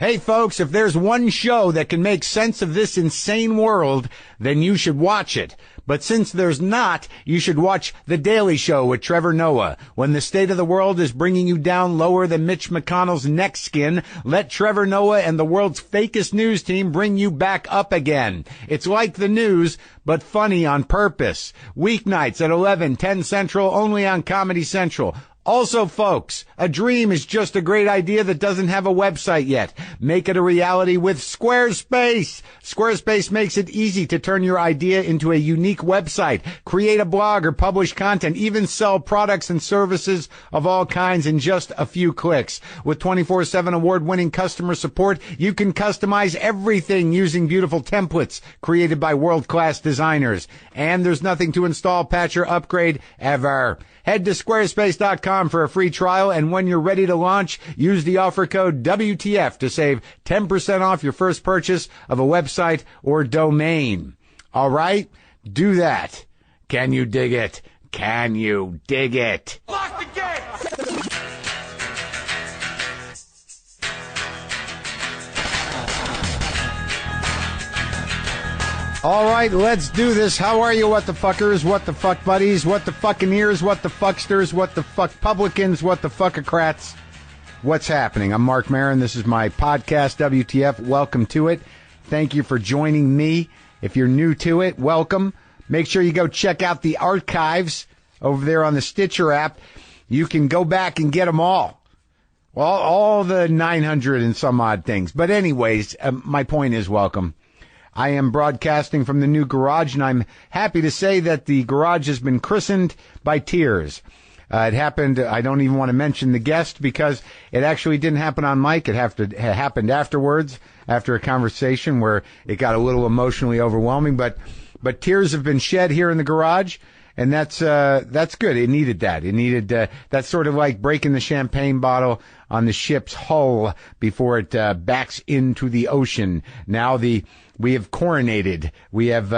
Hey, folks, if there's one show that can make sense of this insane world, then you should watch it. But since there's not, you should watch The Daily Show with Trevor Noah. When the state of the world is bringing you down lower than Mitch McConnell's neck skin, let Trevor Noah and the world's fakest news team bring you back up again. It's like the news, but funny on purpose. Weeknights at 11, 10 Central, only on Comedy Central. Also, folks, a dream is just a great idea that doesn't have a website yet. Make it a reality with Squarespace. Squarespace makes it easy to turn your idea into a unique website, create a blog or publish content, even sell products and services of all kinds in just a few clicks. With 24/7 award-winning customer support, you can customize everything using beautiful templates created by world-class designers. And there's nothing to install, patch, or upgrade ever. Head to squarespace.com for a free trial, and when you're ready to launch, use the offer code WTF to save 10% off your first purchase of a website or domain. All right? Do that. Can you dig it? Can you dig it? Lock the gate! All right, let's do this. How are you, what the fuckers, what the fuck buddies, what the fucking ears, what the fucksters, what the fuck publicans, what the fuckocrats? What's happening? I'm Marc Maron. This is my podcast, WTF. Welcome to it. Thank you for joining me. If you're new to it, welcome. Make sure you go check out the archives over there on the Stitcher app. You can go back and get them all. Well, all the 900 and some odd things. But anyways, my point is welcome. I am broadcasting from the new garage, and I'm happy to say that the garage has been christened by tears. It happened, I don't even want to mention the guest because it actually didn't happen on mic. It happened afterwards, after a conversation where it got a little emotionally overwhelming. But tears have been shed here in the garage, and that's good. It needed that. It needed, that's sort of like breaking the champagne bottle on the ship's hull before it backs into the ocean. Now we have coronated, we have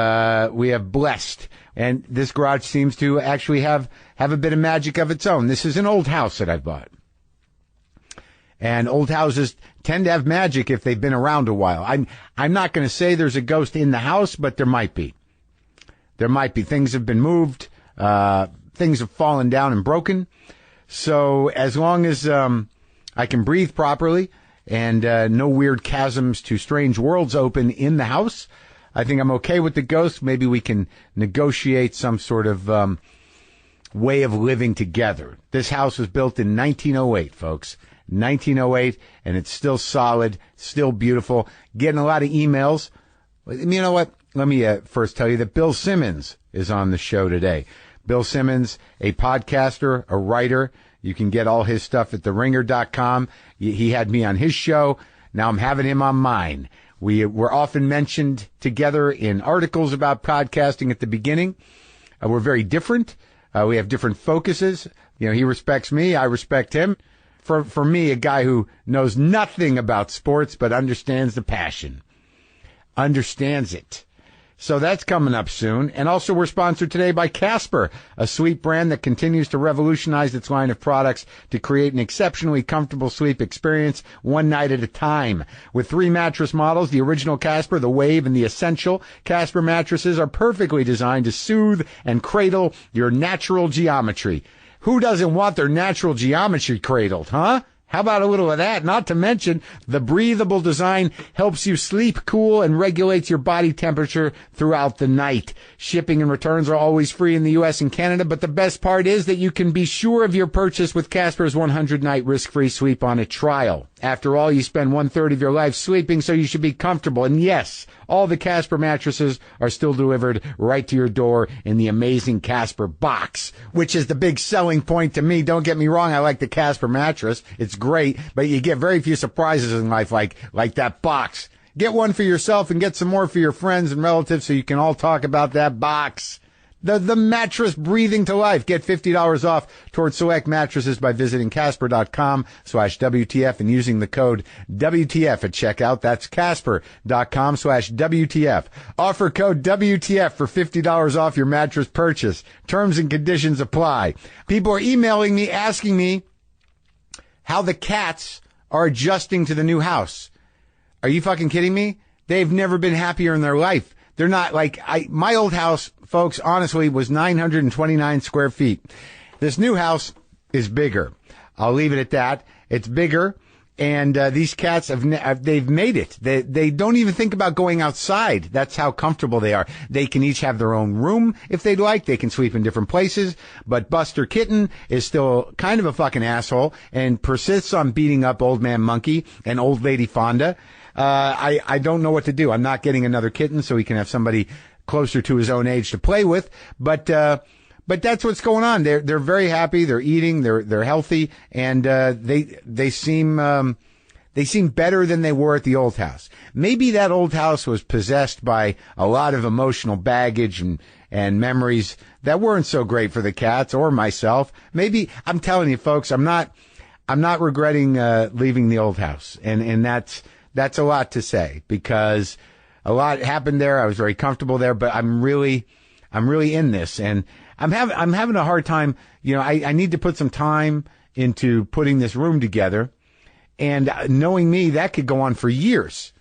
blessed, and this garage seems to actually have a bit of magic of its own. This is an old house that I've bought. And old houses tend to have magic if they've been around a while. I'm not going to say there's a ghost in the house, but there might be. There might be. Things have been moved, things have fallen down and broken. So as long as I can breathe properly, and no weird chasms to strange worlds open in the house, I think I'm okay with the ghost. Maybe we can negotiate some sort of way of living together. This house was built in 1908, folks. 1908, and it's still solid, still beautiful. Getting a lot of emails. You know what? Let me first tell you that Bill Simmons is on the show today. Bill Simmons, a podcaster, a writer. You can get all his stuff at theringer.com. He had me on his show. Now I'm having him on mine. We were often mentioned together in articles about podcasting at the beginning. We're very different. We have different focuses. You know, he respects me. I respect him. For me, a guy who knows nothing about sports but understands the passion. Understands it. So that's coming up soon. And also we're sponsored today by Casper, a sleep brand that continues to revolutionize its line of products to create an exceptionally comfortable sleep experience one night at a time. With 3 mattress models, the original Casper, the Wave, and the Essential, Casper mattresses are perfectly designed to soothe and cradle your natural geometry. Who doesn't want their natural geometry cradled, huh? How about a little of that? Not to mention, the breathable design helps you sleep cool and regulates your body temperature throughout the night. Shipping and returns are always free in the U.S. and Canada, but the best part is that you can be sure of your purchase with Casper's 100-night risk-free sleep on it trial. After all, you spend 1/3 of your life sleeping, so you should be comfortable. And yes, all the Casper mattresses are still delivered right to your door in the amazing Casper box, which is the big selling point to me. Don't get me wrong, I like the Casper mattress. It's great, but you get very few surprises in life like that box. Get one for yourself and get some more for your friends and relatives so you can all talk about that box. The mattress breathing to life. Get $50 off towards select mattresses by visiting Casper.com/WTF and using the code WTF at checkout. That's Casper.com/WTF. Offer code WTF for $50 off your mattress purchase. Terms and conditions apply. People are emailing me asking me how the cats are adjusting to the new house. Are you fucking kidding me? They've never been happier in their life. They're not like my old house, folks, honestly, was 929 square feet. This new house is bigger. I'll leave it at that. It's bigger. And these cats they've made it. They don't even think about going outside. That's how comfortable they are. They can each have their own room if they'd like. They can sleep in different places. But Buster Kitten is still kind of a fucking asshole and persists on beating up Old Man Monkey and Old Lady Fonda. I don't know what to do. I'm not getting another kitten so he can have somebody closer to his own age to play with. But that's what's going on. They're very happy. They're eating. They're healthy, and they seem better than they were at the old house. Maybe that old house was possessed by a lot of emotional baggage and memories that weren't so great for the cats or myself. Maybe I'm telling you, folks, I'm not regretting leaving the old house, and that's a lot to say because a lot happened there. I was very comfortable there, but I'm really in this, and I'm having a hard time. You know, I need to put some time into putting this room together, and knowing me, that could go on for years.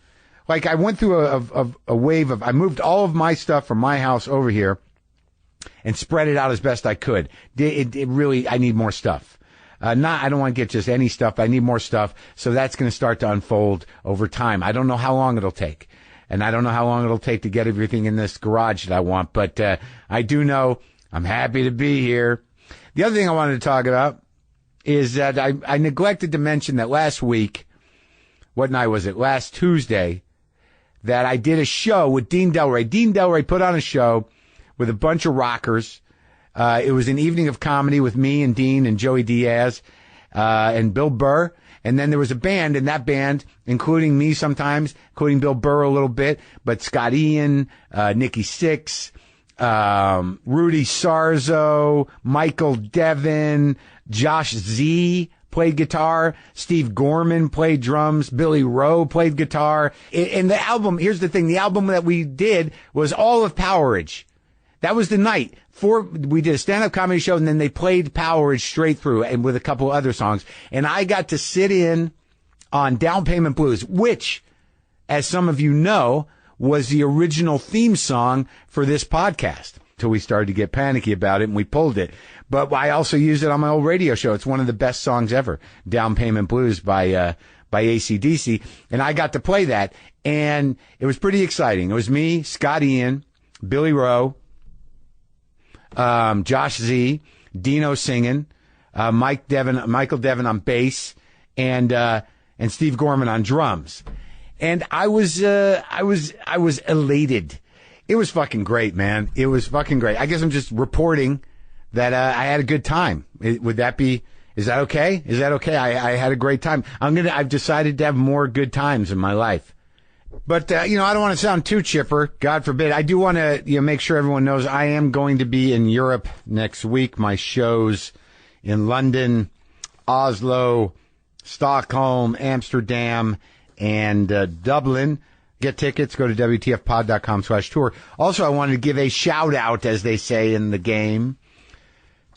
Like I went through a wave of, I moved all of my stuff from my house over here and spread it out as best I could. It really, I need more stuff. I don't want to get just any stuff. I need more stuff. So that's going to start to unfold over time. I don't know how long it'll take. And I don't know how long it'll take to get everything in this garage that I want. But I do know I'm happy to be here. The other thing I wanted to talk about is that I neglected to mention that last week, what night was it? Last Tuesday, that I did a show with Dean Delray. Dean Delray put on a show with a bunch of rockers. It was an evening of comedy with me and Dean and Joey Diaz, and Bill Burr. And then there was a band, and that band, including me sometimes, including Bill Burr a little bit, but Scott Ian, Nikki Sixx, Rudy Sarzo, Michael Devin, Josh Z played guitar, Steve Gorman played drums, Billy Rowe played guitar. And the album, here's the thing, the album that we did was all of Powerage. That was the night. We did a stand-up comedy show, and then they played Powerage straight through, and with a couple other songs. And I got to sit in on Down Payment Blues, which, as some of you know, was the original theme song for this podcast. Till we started to get panicky about it, and we pulled it. But I also used it on my old radio show. It's one of the best songs ever, Down Payment Blues by AC/DC. And I got to play that, and it was pretty exciting. It was me, Scott Ian, Billy Rowe, Josh Z, Dino singing, Michael Devin on bass, and Steve Gorman on drums. And I was elated. It was fucking great, man. It was fucking great. I guess I'm just reporting that, I had a good time. Is that okay? Is that okay? I had a great time. I've decided to have more good times in my life. But, I don't want to sound too chipper. God forbid. I do want to, make sure everyone knows I am going to be in Europe next week. My shows in London, Oslo, Stockholm, Amsterdam, and Dublin. Get tickets. Go to WTFpod.com/tour. Also, I wanted to give a shout out, as they say in the game,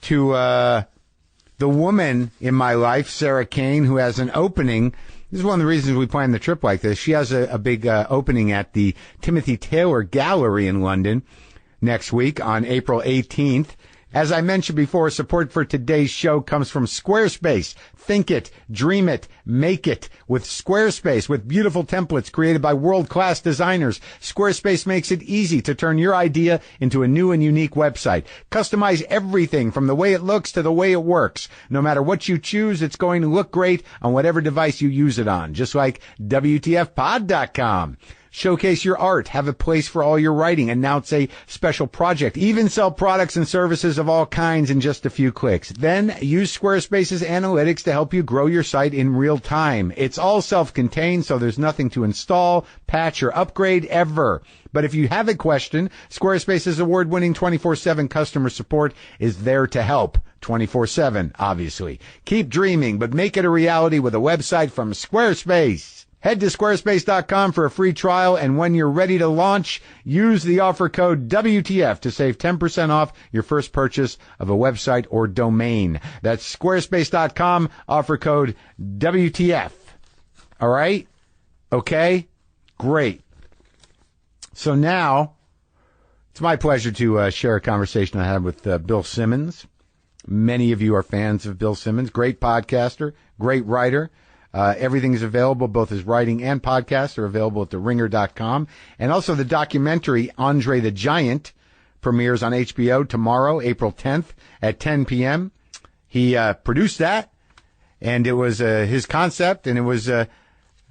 to the woman in my life, Sarah Kane, who has an opening. This is one of the reasons we planned the trip like this. She has a big opening at the Timothy Taylor Gallery in London next week on April 18th. As I mentioned before, support for today's show comes from Squarespace. Think it, dream it, make it with Squarespace. With beautiful templates created by world-class designers, Squarespace makes it easy to turn your idea into a new and unique website. Customize everything from the way it looks to the way it works. No matter what you choose, it's going to look great on whatever device you use it on, just like WTFpod.com. Showcase your art, have a place for all your writing, announce a special project, even sell products and services of all kinds in just a few clicks. Then use Squarespace's analytics to help you grow your site in real time. It's all self-contained, so there's nothing to install, patch, or upgrade ever. But if you have a question, Squarespace's award-winning 24/7 customer support is there to help. 24/7, obviously. Keep dreaming, but make it a reality with a website from Squarespace. Head to squarespace.com for a free trial, and when you're ready to launch, use the offer code WTF to save 10% off your first purchase of a website or domain. That's squarespace.com, offer code WTF. All right? Okay? Great. So now it's my pleasure to share a conversation I had with Bill Simmons. Many of you are fans of Bill Simmons. Great podcaster, great writer. Everything is available, both his writing and podcasts are available at theringer.com. And also the documentary Andre the Giant premieres on HBO tomorrow, April 10th at 10 p.m. He produced that, and it was his concept, and it was a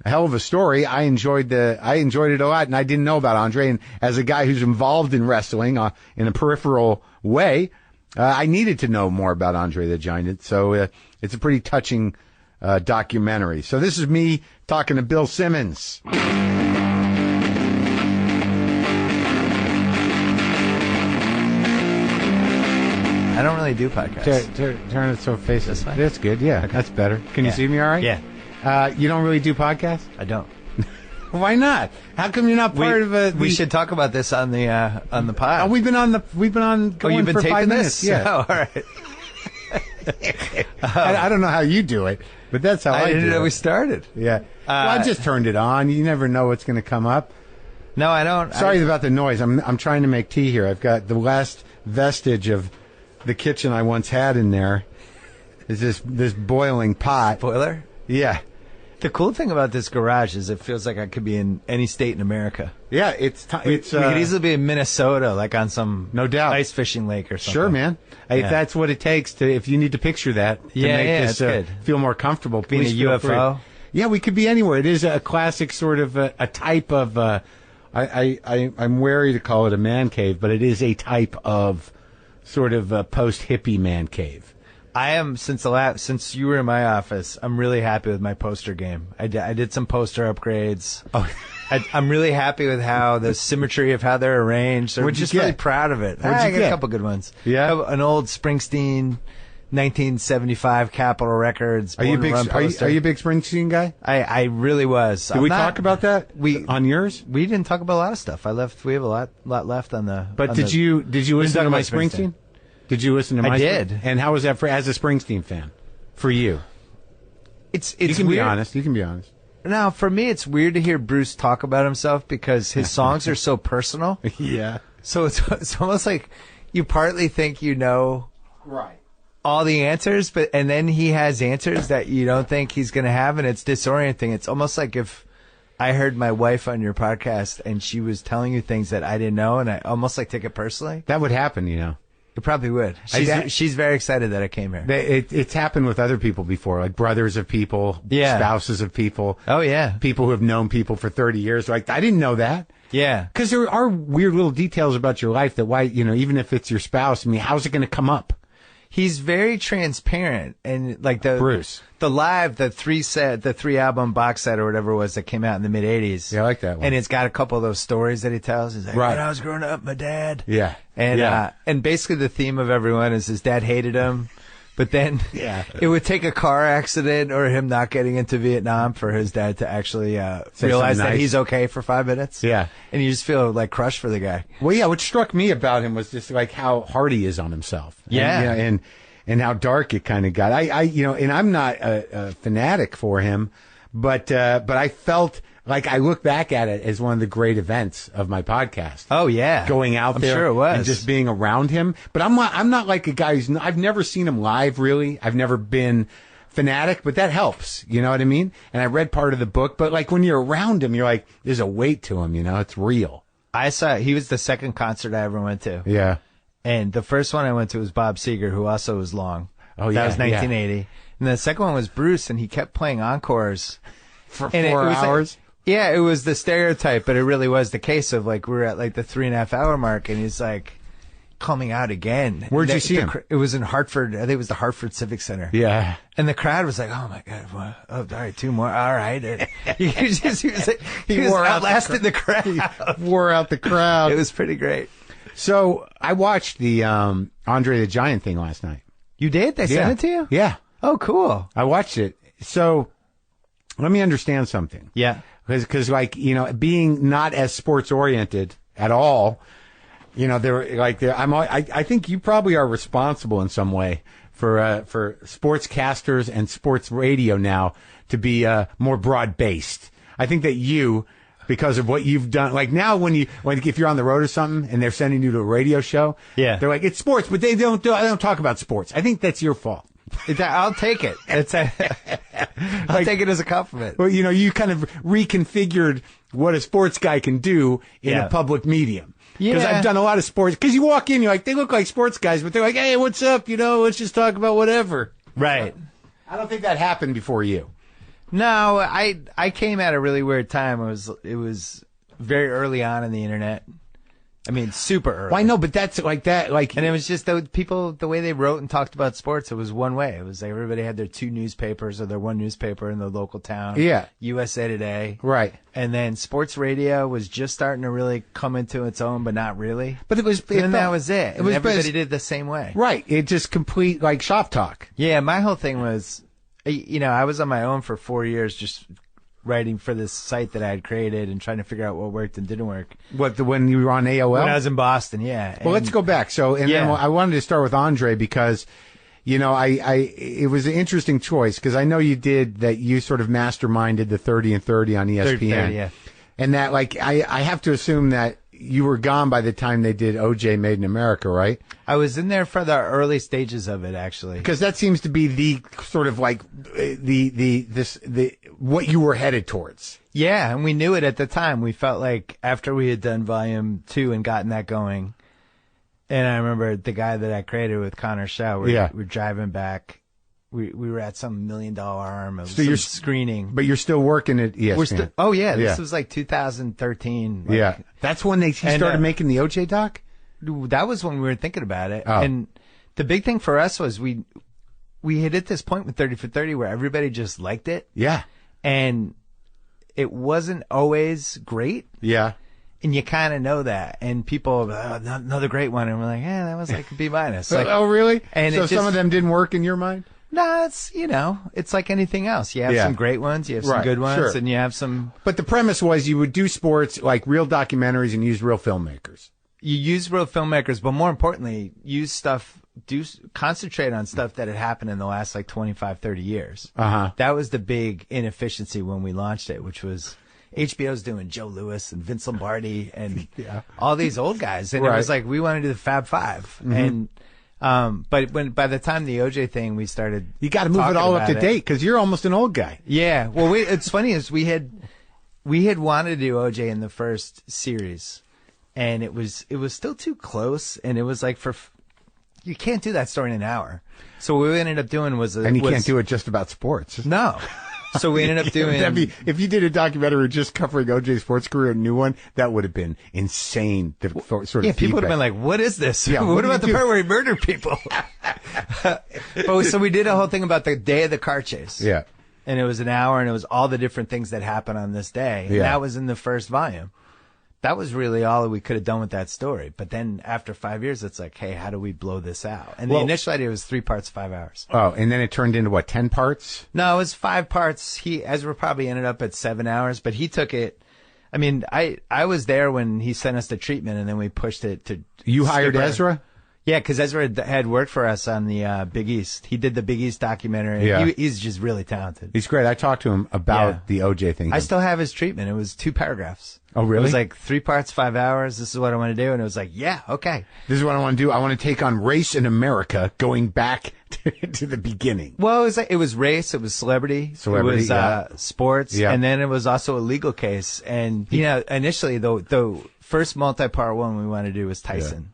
hell of a story. I enjoyed it a lot, and I didn't know about Andre. And as a guy who's involved in wrestling in a peripheral way, I needed to know more about Andre the Giant. So it's a pretty touching documentary. So this is me talking to Bill Simmons. I don't really do podcasts. Turn it so face This way? That's good. Yeah, okay. That's better. Can you see me all right? Yeah. You don't really do podcasts? I don't. Why not? How come you're not part of a? We should talk about this on the pod. We've been on going you've been for taping 5 minutes. this? Yeah. Oh, all right. I don't know how you do it, but that's how I didn't do know it. we started. Yeah. Well, I just turned it on. You never know what's going to come up. No, I don't. Sorry about the noise. I'm trying to make tea here. I've got the last vestige of the kitchen I once had in there. Is this boiling pot? Boiler? Yeah. The cool thing about this garage is it feels like I could be in any state in America. Yeah, we could easily be in Minnesota, like on some no doubt ice fishing lake or something. Sure, man. If that's what it takes if you need to picture that to make this feel more comfortable, being please a feel UFO. Free. Yeah, we could be anywhere. It is a classic sort of a type of. I'm wary to call it a man cave, but it is a type of sort of post hippie man cave. I am since you were in my office. I'm really happy with my poster game. I did some poster upgrades. Oh, I'm really happy with how the symmetry of how they're arranged. I'm just really proud of it. I got a couple good ones. Yeah, an old Springsteen, 1975 Capitol Records. Are you a big Springsteen guy? I really was. Did we talk about that? On yours? We didn't talk about a lot of stuff. We have a lot left on the. But did you listen to my Springsteen? Did you listen to my? I did. And how was that as a Springsteen fan for you? It's you can weird. Be honest. You can be honest. Now, for me, it's weird to hear Bruce talk about himself because his songs are so personal. Yeah. So it's almost like you partly think you know all the answers, and then he has answers that you don't think he's going to have, and it's disorienting. It's almost like if I heard my wife on your podcast and she was telling you things that I didn't know, and I almost like take it personally. That would happen, you know. It probably would. She's very excited that I came here. It's happened with other people before, like brothers of people, spouses of people. Oh, yeah. People who have known people for 30 years. Like, I didn't know that. Yeah. Because there are weird little details about your life that even if it's your spouse, I mean, how's it going to come up? He's very transparent, and like Bruce, the three album box set or whatever it was that came out in the mid '80s. Yeah, I like that one. And it's got a couple of those stories that he tells. He's like, when I was growing up, my dad. Yeah. And basically the theme of everyone is his dad hated him, but then it would take a car accident or him not getting into Vietnam for his dad to actually realize that he's okay for 5 minutes. Yeah. And you just feel like crushed for the guy. Well, yeah, what struck me about him was just like how hard he is on himself. Yeah. And how dark it kind of got. And I'm not a fanatic for him, but I felt like I look back at it as one of the great events of my podcast. Oh yeah, going out there, I'm sure it was, and just being around him. But I'm not like a guy I've never seen him live. Really, I've never been fanatic, but that helps. You know what I mean? And I read part of the book, but like when you're around him, you're like, there's a weight to him. You know, it's real. He was the second concert I ever went to. Yeah. And the first one I went to was Bob Seger, who also was long. Oh, yeah. That was 1980. Yeah. And the second one was Bruce, and he kept playing encores. For 4 hours? It was the stereotype, but it really was the case of, like, we were at, like, the 3.5 hour mark, and he's, like, coming out again. Where'd you see him? It was in Hartford. I think it was the Hartford Civic Center. Yeah. And the crowd was like, oh, my God. All right, 2 more. All right. He was outlasting the crowd. He wore out the crowd. It was pretty great. So I watched the Andre the Giant thing last night. You did? They sent it to you? Yeah. Oh, cool. I watched it. So let me understand something. Yeah. Because like, being not as sports oriented at all, I think you probably are responsible in some way for sportscasters and sports radio now to be more broad based. I think that you because of what you've done. Like now, if you're on the road or something and they're sending you to a radio show, yeah, they're like, it's sports, but they don't talk about sports. I think that's your fault. I'll take it. I'll take it as a compliment. Well, you kind of reconfigured what a sports guy can do in a public medium. Because I've done a lot of sports. Because you walk in, you're like, they look like sports guys, but they're like, hey, what's up? Let's just talk about whatever. Right. I don't think that happened before you. No, I came at a really weird time. It was very early on in the internet. I mean, super early. Well, I know, but that's like that. And it was just the way they wrote and talked about sports, it was one way. It was like everybody had their two newspapers or their one newspaper in the local town. Yeah. USA Today. Right. And then sports radio was just starting to really come into its own, but not really. But that was it. And everybody did the same way. Right. It just complete like shop talk. Yeah. My whole thing was, I was on my own for 4 years just writing for this site that I had created and trying to figure out what worked and didn't work. When you were on AOL? When I was in Boston, yeah. Well, let's go back. Then I wanted to start with Andre because, it was an interesting choice because I know you sort of masterminded the 30 and 30 on ESPN. 30, yeah. And that, I have to assume that you were gone by the time they did OJ Made in America, right? I was in there for the early stages of it, actually. Because that seems to be the sort of like what you were headed towards. Yeah, and we knew it at the time. We felt like after we had done volume 2 and gotten that going, and I remember the guy that I created with Connor Shaw, we're driving back. We were at some $1 million arm of some screening. But you're still working at ESPN. This was like 2013. Yeah. That's when he started making the OJ doc? That was when we were thinking about it. Oh. And the big thing for us was we had hit this point with 30 for 30 where everybody just liked it. Yeah. And it wasn't always great. Yeah. And you kind of know that. And people, another great one. And we're like, that was like a B-. Like, oh, really? And so some of them didn't work in your mind? No, it's like anything else. You have some great ones, you have some good ones, and you have some... But the premise was you would do sports like real documentaries and use real filmmakers. You use real filmmakers, but more importantly, concentrate on stuff that had happened in the last like 25, 30 years. Uh-huh. That was the big inefficiency when we launched it, which was HBO's doing Joe Lewis and Vince Lombardi and all these old guys. And it was like, we want to do the Fab Five. Mm-hmm. And... but by the time the OJ thing, we started. You got to move it all up to date because you're almost an old guy. Yeah. Well, it's funny is we had wanted to do OJ in the first series, and it was still too close, and it was like you can't do that story in an hour. So what we ended up doing was can't do it just about sports. No. So we ended up doing... if you did a documentary just covering OJ's sports career, a new one, that would have been insane. Sort of people would have been like, what is this? Yeah, what about the part where he murdered people? So we did a whole thing about the day of the car chase. Yeah. And it was an hour, and it was all the different things that happened on this day. And that was in the first volume. That was really all that we could have done with that story. But then after 5 years, it's like, hey, how do we blow this out? And the initial idea was 3 parts, 5 hours. Oh, and then it turned into what, 10 parts? No, it was 5 parts. Ezra probably ended up at 7 hours, but he took it. I mean, I was there when he sent us the treatment, and then we pushed it to. You hired Ezra? Yeah, because Ezra had worked for us on the Big East. He did the Big East documentary. Yeah. He's just really talented. He's great. I talked to him about the OJ thing. I still have his treatment. It was 2 paragraphs. Oh, really? It was like 3 parts, 5 hours. This is what I want to do. And it was like, yeah, okay. This is what I want to do. I want to take on race in America going back to the beginning. Well, it was race. It was celebrity. It was sports. Yeah. And then it was also a legal case. And, initially, the first multi-part one we wanted to do was Tyson. Yeah.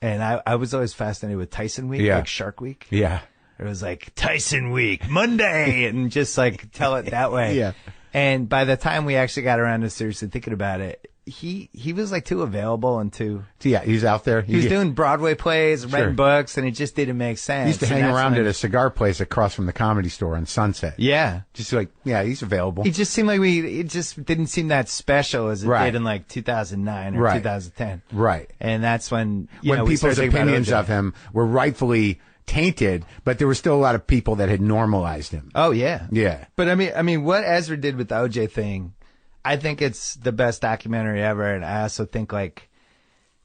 And I was always fascinated with Tyson Week, like Shark Week. Yeah. It was like Tyson Week, Monday, and just like tell it that way. Yeah. And by the time we actually got around to seriously thinking about it, he was like too available and too. Yeah, he's out there. He was doing Broadway plays, reading books, and it just didn't make sense. He used to hang around at a cigar place across from the Comedy Store on Sunset. Yeah. Just like, he's available. He just seemed like it just didn't seem that special as it did in like 2009 or 2010. Right. And that's when, people's opinions of him were rightfully tainted, but there were still a lot of people that had normalized him. Oh, yeah. Yeah. But I mean, what Ezra did with the OJ thing, I think it's the best documentary ever. And I also think like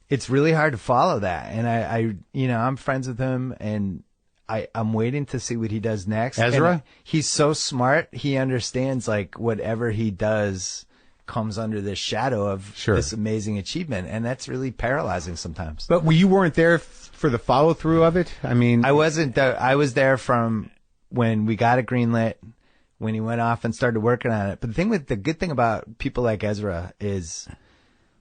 it's really hard to follow that. And I'm friends with him, and I'm waiting to see what he does next. Ezra? And he's so smart. He understands like whatever he does comes under this shadow of Sure. this amazing achievement, and that's really paralyzing sometimes. But you weren't there for the follow through of it. I mean, I wasn't. I was there from when we got it greenlit, when he went off and started working on it. But the good thing about people like Ezra is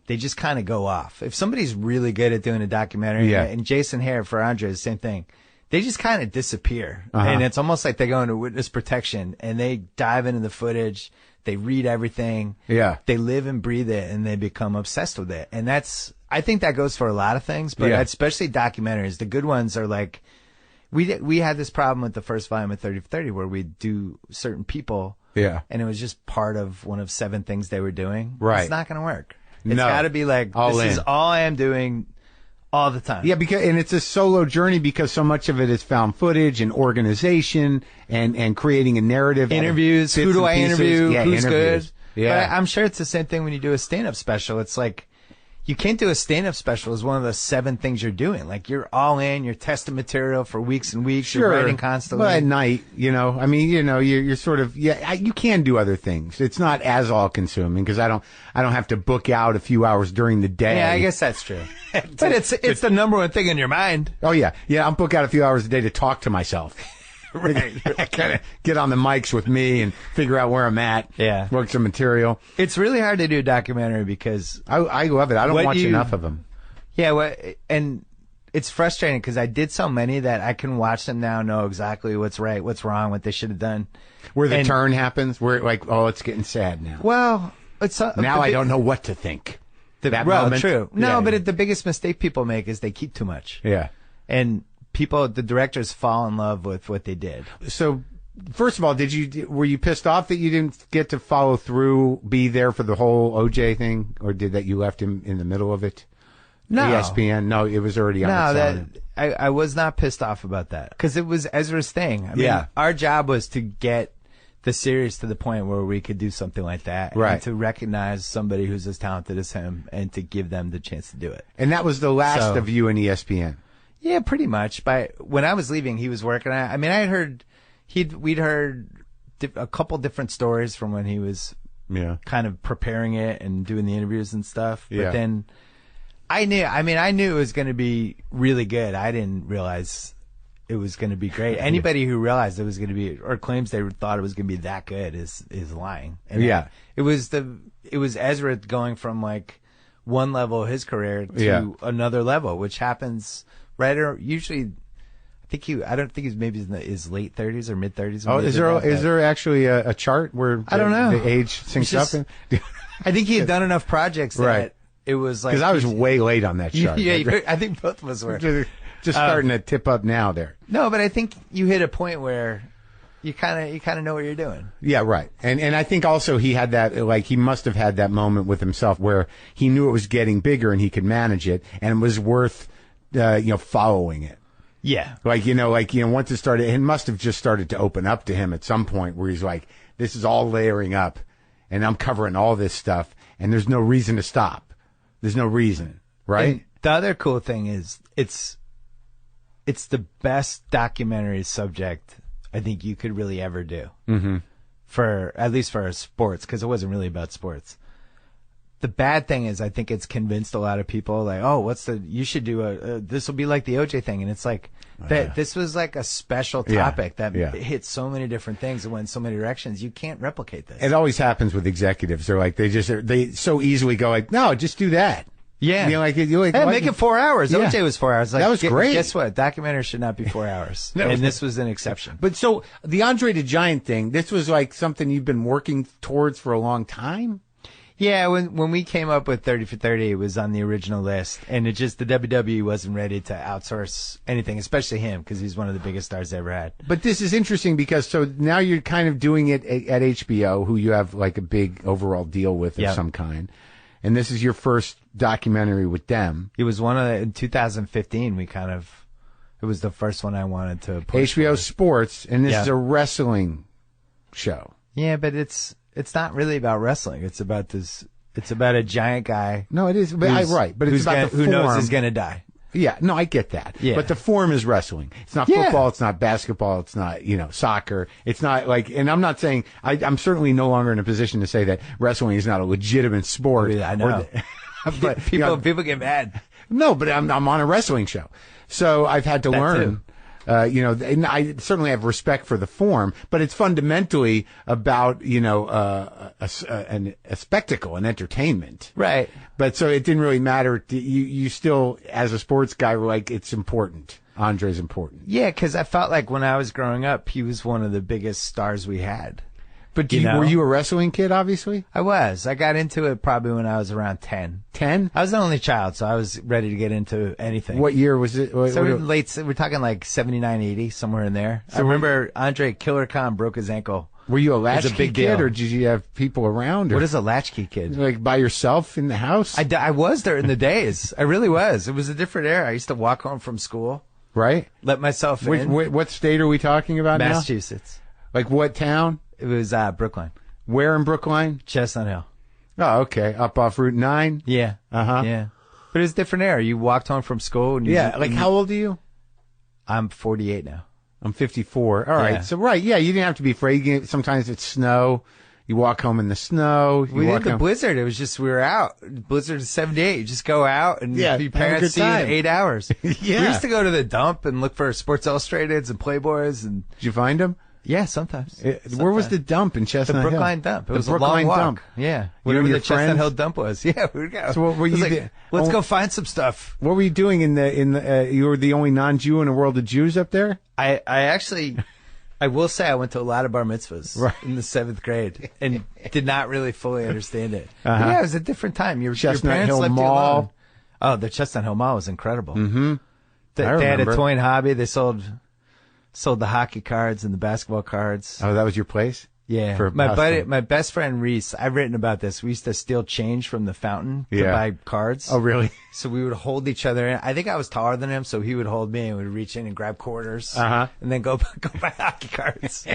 they just kind of go off. If somebody's really good at doing a documentary, and Jason Hare for Andre, the same thing. They just kind of disappear. And it's almost like they go into witness protection and they dive into the footage. They read everything. Yeah. They live and breathe it and they become obsessed with it. And I think that goes for a lot of things, but especially documentaries. The good ones are like, we had this problem with the first volume of 30 for 30 where we do certain people. Yeah. And it was just part of one of 7 things they were doing. Right. It's not going to work. It's No. got to be like, this is all I am doing all the time. Yeah, and it's a solo journey because so much of it is found footage and organization and creating a narrative. Interviews. Who do I interview? Yeah, Who's interviews. good? Yeah. But I'm sure it's the same thing when you do a stand-up special. It's like, you can't do a stand-up special as one of the 7 things you're doing. Like, you're all in, you're testing material for weeks and weeks, Sure. you're writing constantly. But at night, I mean, you're sort of, you can do other things. It's not as all consuming because I don't have to book out a few hours during the day. Yeah, I guess that's true. But it's the number one thing in your mind. Oh yeah. Yeah. I'm book out a few hours a day to talk to myself. Right. Kind of get on the mics with me and figure out where I'm at. Yeah. Work some material. It's really hard to do a documentary because I love it. I don't watch enough of them. Yeah. And it's frustrating because I did so many that I can watch them now, know exactly what's right, what's wrong, what they should have done. Where the turn happens, where like, oh, it's getting sad now. Well, now I don't know what to think. That well, moment. true. No, but the biggest mistake people make is they keep too much. Yeah. And the directors fall in love with what they did. So, first of all, were you pissed off that you didn't get to follow through, be there for the whole OJ thing, or did that you left him in the middle of it? No. ESPN? No, it was already on its own. I was not pissed off about that because it was Ezra's thing. I mean, our job was to get the series to the point where we could do something like that, right? And to recognize somebody who's as talented as him and to give them the chance to do it. And that was the last of you in ESPN. Yeah, pretty much. When I was leaving, he was working on it. I mean, we'd heard a couple different stories from when he was kind of preparing it and doing the interviews and stuff. But then I knew it was going to be really good. I didn't realize it was going to be great. Anybody who realized it was going to be, or claims they thought it was going to be that good is lying. And it was Ezra going from like one level of his career to another level, which happens right or usually. I don't think he's maybe in his late 30s or mid 30s. Oh, is there actually a chart where I don't know the age syncs up? I think he had done enough projects that it was like, because I was way late on that chart. Yeah, I think both of us were just starting to tip up now there. No, but I think you hit a point where you kind of know what you're doing. Yeah, right. And I think also he had that, like, he must have had that moment with himself where he knew it was getting bigger and he could manage it and it was worth following it. Yeah. Once it started, it must have just started to open up to him at some point where he's like, this is all layering up and I'm covering all this stuff and there's no reason to stop. There's no reason, right? And the other cool thing is it's the best documentary subject I think you could really ever do. Mm-hmm. At least for sports, because it wasn't really about sports. The bad thing is I think it's convinced a lot of people like, oh, you should do this will be like the OJ thing. And it's like, this was like a special topic that hit so many different things and went so many directions. You can't replicate this. It always happens with executives. They're like, they so easily go like, no, just do that. Yeah. Hey, make it 4 hours. Yeah. OJ was 4 hours. Like, that was great. Guess what? Documentary should not be 4 hours. This was an exception. But so the Andre the Giant thing, this was like something you've been working towards for a long time? Yeah, when we came up with 30 for 30, it was on the original list, and the WWE wasn't ready to outsource anything, especially him, because he's one of the biggest stars they ever had. But this is interesting because so now you're kind of doing it at HBO, who you have like a big overall deal with of some kind, and this is your first documentary with them. It was in 2015. It was the first one I wanted to push HBO for. Sports, and this is a wrestling show. Yeah, but it's not really about wrestling. It's about a giant guy. No, it is. But it's about the who knows form. he's going to die. Yeah, no, I get that. Yeah. But the form is wrestling. It's not Yeah. football. It's not basketball. It's not, soccer. It's not like, and I'm not saying, I'm certainly no longer in a position to say that wrestling is not a legitimate sport. I know. But people get mad. No, but I'm on a wrestling show. So I've had to learn. And I certainly have respect for the form, but it's fundamentally about, a spectacle, an entertainment. Right. But so it didn't really matter. You still, as a sports guy, were like, it's important. Andre's important. Yeah, because I felt like when I was growing up, he was one of the biggest stars we had. But were you a wrestling kid, obviously? I was. I got into it probably when I was around 10. 10? I was the only child, so I was ready to get into anything. What year was it? We're talking like 79, 80, somewhere in there. So I remember Andre Killer Khan broke his ankle. Were you a latchkey kid, deal. or did you have people around? Or, what is a latchkey kid? Like by yourself in the house? I was there in the days. I really was. It was a different era. I used to walk home from school. Right? Let myself in. What state are we talking about now? Massachusetts. Like what town? It was Brookline. Where in Brookline? Chestnut Hill. Oh, okay. Up off Route 9? Yeah. Uh-huh. Yeah. But it was a different era. You walked home from school. And how old are you? I'm 48 now. I'm 54. All right. Yeah. So, right. Yeah, you didn't have to be afraid. Sometimes it's snow. You walk home in the snow. We did the blizzard. It was just, we were out. Blizzard is 78. You just go out and your parents see you in 8 hours. Yeah. We used to go to the dump and look for Sports Illustrateds and Playboys. And did you find them? Yeah, sometimes. Where was the dump in Chestnut Hill? The Brookline dump. It was a Brookline long walk. dump. Yeah. You Whatever and the your Chestnut friends? Hill dump was. Yeah, we would go. So what were you let's go find some stuff. What were you doing in the you were the only non-Jew in a world of Jews up there? I actually, I will say I went to a lot of bar mitzvahs in the 7th grade and did not really fully understand it. Uh-huh. Yeah, it was a different time. Your Chestnut parents Hill left you Mall. alone. Oh, the Chestnut Hill Mall was incredible. Mm-hmm. They had a toy and hobby. They sold the hockey cards and the basketball cards. Oh, that was your place? Yeah. My best friend Reese, I've written about this. We used to steal change from the fountain to buy cards. Oh, really? So we would hold each other in. I think I was taller than him, so he would hold me and we'd reach in and grab quarters. Uh-huh. And then go buy hockey cards.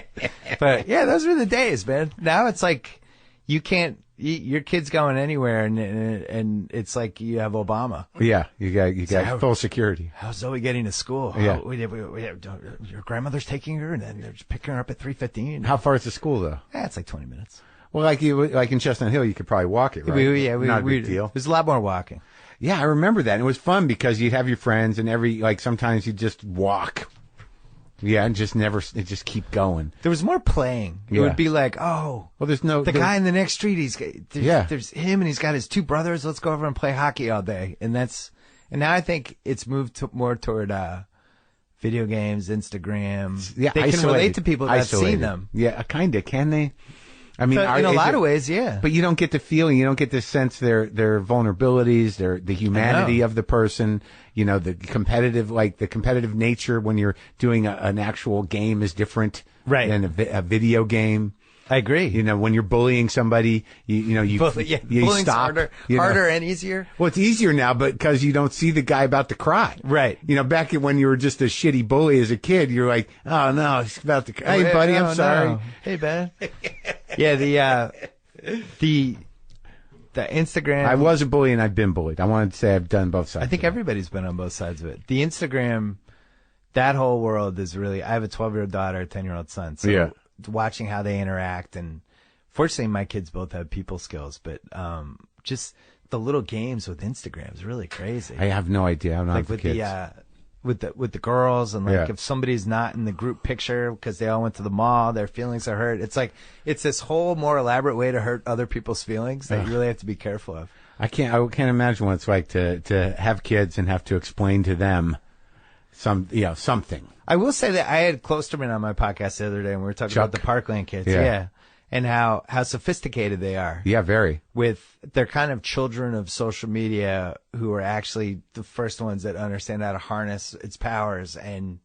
But yeah, those were the days, man. Now it's like you can't, your kid's going anywhere and it's like you have Obama. Yeah, you got full security. How's Zoe getting to school? Yeah. Your grandmother's taking her and then they're just picking her up at 3:15. How far is the school, though? It's like 20 minutes. Well, like in Chestnut Hill, you could probably walk it, right? Not a big deal. There's a lot more walking. Yeah, I remember that. And it was fun because you'd have your friends and sometimes you'd just walk. Yeah, and just keep going. There was more playing. It would be like, oh, well, the guy in the next street. There's him and he's got his 2 brothers. Let's go over and play hockey all day. And now I think it's moved more toward video games, Instagram. Yeah, they can relate to people that have seen them. Yeah, kind of. Can they? I mean, in a lot of ways, yeah. But you don't get the feeling, you don't get the sense their vulnerabilities, the humanity of the person, the competitive nature when you're doing an actual game is different than a video game. I agree. When you're bullying somebody, you stop. Harder and easier. Well, it's easier now, but because you don't see the guy about to cry. Right. Back when you were just a shitty bully as a kid, you're like, oh no, he's about to cry. Hey, buddy, I'm sorry. No. Hey, man. Yeah, the Instagram. I was a bully and I've been bullied. I wanted to say I've done both sides. I think everybody's been on both sides of it. The Instagram, that whole world is really. I have a 12-year-old daughter, a 10-year-old son. So yeah. Watching how they interact, and fortunately my kids both have people skills, but just the little games with Instagram is really crazy. I have no idea. I'm not like with kids. with the girls, and if somebody's not in the group picture because they all went to the mall, their feelings are hurt. It's like it's this whole more elaborate way to hurt other people's feelings that you really have to be careful of. I can't imagine what it's like to have kids and have to explain to them something. I will say that I had Klosterman on my podcast the other day, and we were talking about the Parkland kids. Yeah. And how sophisticated they are. Yeah, very. They're kind of children of social media who are actually the first ones that understand how to harness its powers and,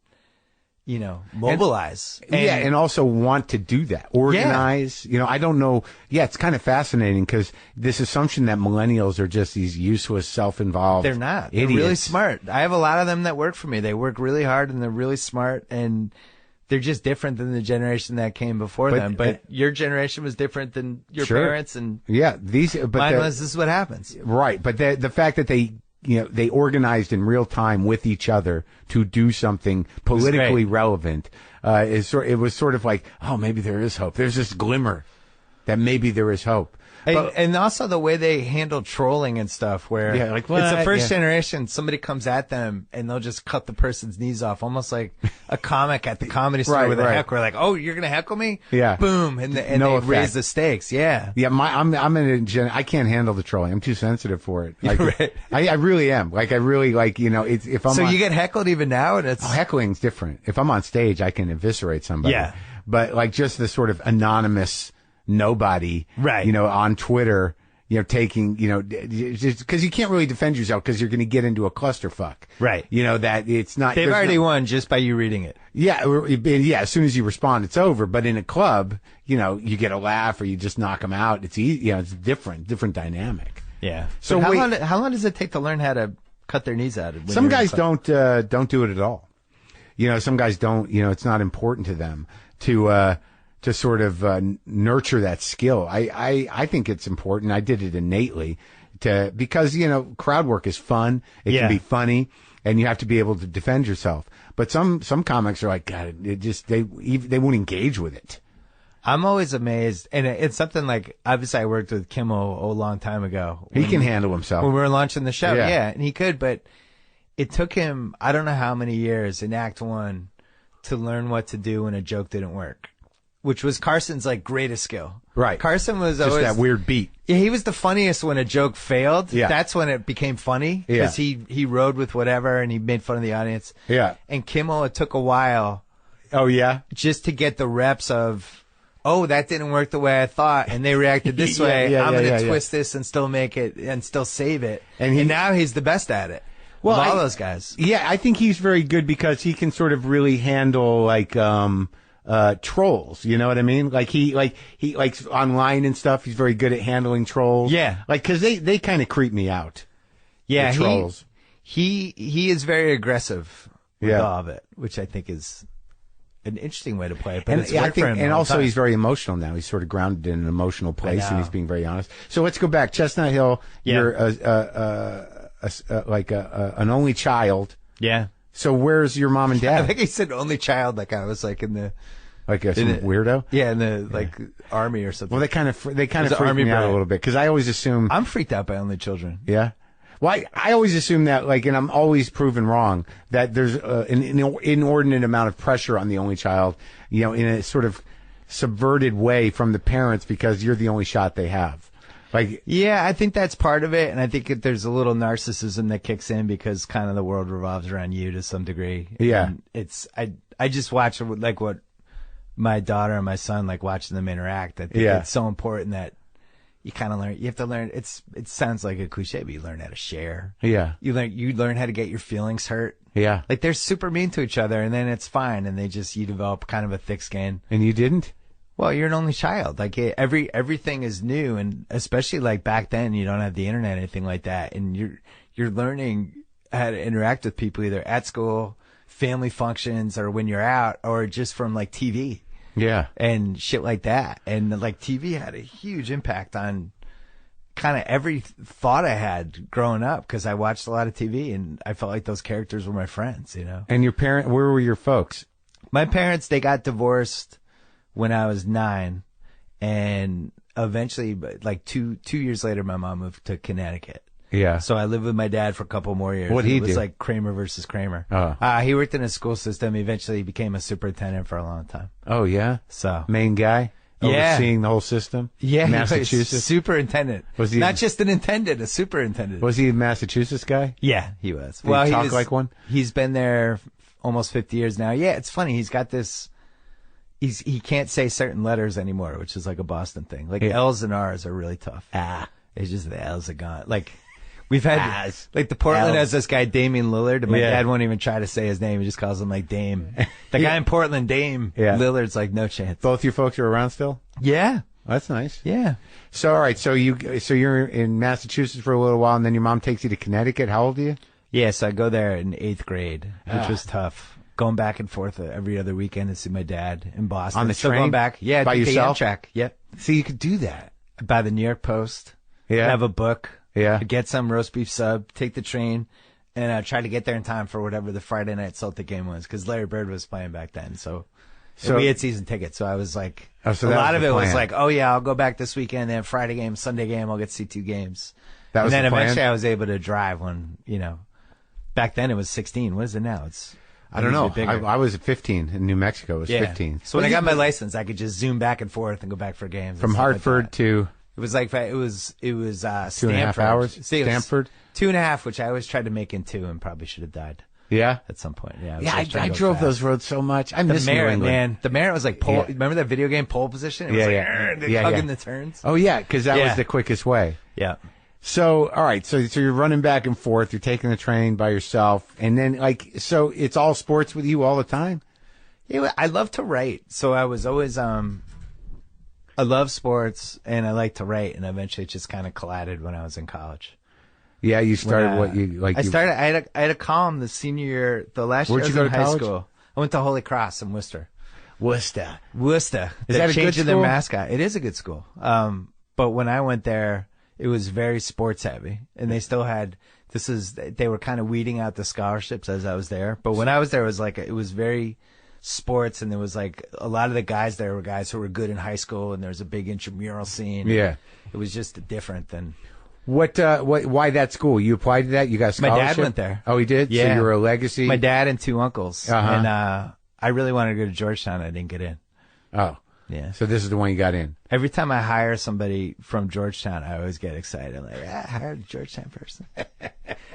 mobilize. And also want to do that. Organize. Yeah. I don't know. Yeah, it's kind of fascinating because this assumption that millennials are just these useless, self-involved They're not. Idiots. They're really smart. I have a lot of them that work for me. They work really hard and they're really smart, and they're just different than the generation that came before them. But your generation was different than your parents, and mine was. This is what happens, right? But the fact that they they organized in real time with each other to do something politically relevant. It was sort of like, oh, maybe there is hope. There's this glimmer that maybe there is hope. And also the way they handle trolling and stuff, where it's the first generation, somebody comes at them and they'll just cut the person's knees off, almost like a comic at the comedy store with a heckler, like, oh, you're going to heckle me? Yeah. Boom. And they raise the stakes. Yeah. Yeah. I'm in I can't handle the trolling. I'm too sensitive for it. Like, right. I really am. Like, I really if I'm you get heckled even now, and it's heckling's different. If I'm on stage, I can eviscerate somebody. Yeah. But like just the sort of anonymous nobody, right? On Twitter, taking, because you can't really defend yourself because you're going to get into a clusterfuck, right? That it's not. They've already won just by you reading it. Yeah, yeah. As soon as you respond, it's over. But in a club, you get a laugh or you just knock them out. It's easy. It's different dynamic. Yeah. So how long does it take to learn how to cut their knees out? Some guys don't do it at all. Some guys don't. It's not important to them to sort of nurture that skill. I think it's important. I did it innately because crowd work is fun. It can be funny, and you have to be able to defend yourself. But some comics are like, God, they won't engage with it. I'm always amazed, and it's something like, obviously I worked with Kimmel a long time ago. He can handle himself. When we were launching the show, and he could, but it took him, I don't know how many years in Act 1 to learn what to do when a joke didn't work, which was Carson's greatest skill. Right. Carson was just always that weird beat. Yeah, he was the funniest when a joke failed. Yeah. That's when it became funny because he rode with whatever and he made fun of the audience. Yeah. And Kimmel, it took a while. Oh yeah. Just to get the reps of, oh, that didn't work the way I thought, and they reacted this way. I'm going to twist this and still make it and still save it. And now he's the best at it. Well, all those guys. Yeah, I think he's very good because he can sort of really handle trolls, you know what I mean? Like he online and stuff. He's very good at handling trolls. Yeah, because they kind of creep me out. Yeah, trolls. He is very aggressive with all of it, which I think is an interesting way to play it. But and also he's very emotional now. He's sort of grounded in an emotional place, and he's being very honest. So let's go back. Chestnut Hill. Yeah. You're an only child. Yeah. So where's your mom and dad? I think he said only child, like I was like in the some weirdo. Yeah, in the army or something. Well, they kind of freak me out a little bit because I always assume I'm freaked out by only children. Yeah. Well, I always assume that and I'm always proven wrong, that there's an inordinate amount of pressure on the only child, in a sort of subverted way from the parents because you're the only shot they have. Yeah, I think that's part of it, and I think there's a little narcissism that kicks in because kind of the world revolves around you to some degree. Yeah, and I just watch what my daughter and my son watching them interact. I think it's so important that you kind of learn. You have to learn. It sounds like a cliche, but you learn how to share. Yeah, you learn how to get your feelings hurt. Yeah, they're super mean to each other, and then it's fine, and you develop kind of a thick skin. And you didn't. Well, you're an only child. Everything is new, and especially back then, you don't have the internet, anything like that, and you're learning how to interact with people either at school, family functions, or when you're out, or just from TV. Yeah, and shit like that, and TV had a huge impact on kind of every thought I had growing up because I watched a lot of TV, and I felt like those characters were my friends, And your where were your folks? My parents, they got divorced when I was 9, and eventually, 2 years later, my mom moved to Connecticut. Yeah. So I lived with my dad for a couple more years. What'd he do? It was like Kramer versus Kramer. Oh. He worked in a school system. He eventually became a superintendent for a long time. Oh, yeah? So. Main guy? Yeah. Overseeing the whole system? Yeah. Massachusetts? Superintendent. Was he not just an intendant, a superintendent. Was he a Massachusetts guy? Yeah, he was. Did he talk like one? He's been there almost 50 years now. Yeah, it's funny. He's got this... He can't say certain letters anymore, which is like a Boston thing. L's and R's are really tough. It's just the L's are gone. We've had the Portland has this guy Damian Lillard, and my dad won't even try to say his name. He just calls him Dame. The guy in Portland, Dame Lillard's no chance. Both your folks are around still? Yeah, that's nice. Yeah. So all right, so you're in Massachusetts for a little while, and then your mom takes you to Connecticut. How old are you? Yeah, so I go there in 8th grade, which was tough. Going back and forth every other weekend to see my dad in Boston. On the train? Going back. Yeah, by yourself? Amtrak. Yep. See, you could do that. Buy the New York Post. Yeah. Have a book. Yeah. I'd get some roast beef sub, take the train, and I'd try to get there in time for whatever the Friday night Celtic game was, because Larry Bird was playing back then. So we had season tickets. So I was like, a lot of it was like, oh yeah, I'll go back this weekend. Then Friday game, Sunday game, I'll get to see 2 games. That was and then the plan? eventually I was able to drive when, back then it was 16. What is it now? I don't know. I was at 15 in New Mexico. It was 15. So when I got my license, I could just zoom back and forth and go back for games. From Hartford to... It was Stanford. 2.5 hours? Stanford? 2.5, which I always tried to make in 2 and probably should have died. Yeah? At some point, I drove those roads so much. I miss New England. Man. The Maron was like pole. Remember that video game pole position? It was hugging the turns. Oh, yeah, because that was the quickest way. Yeah. So, all right, so you're running back and forth, you're taking the train by yourself, and then, so it's all sports with you all the time? Yeah, I love to write, so I was always, I love sports, and I like to write, and eventually it just kind of collided when I was in college. Yeah, you started I had a column the senior year, the last year I was in high school. I went to Holy Cross in Worcester. Worcester. Is that a good school? Their mascot. It is a good school. But when I went there, it was very sports heavy, and they still had, they were kind of weeding out the scholarships as I was there. But when I was there, it was very sports, and there was like a lot of the guys there were guys who were good in high school, and there was a big intramural scene. Yeah. It was just different than. Why that school? You applied to that? You got a scholarship? My dad went there. Oh, he did? Yeah. So you were a legacy? My dad and 2 uncles. Uh-huh. And, I really wanted to go to Georgetown. I didn't get in. Oh. Yeah. So this is the one you got in. Every time I hire somebody from Georgetown, I always get excited. I'm like, I hired a Georgetown person.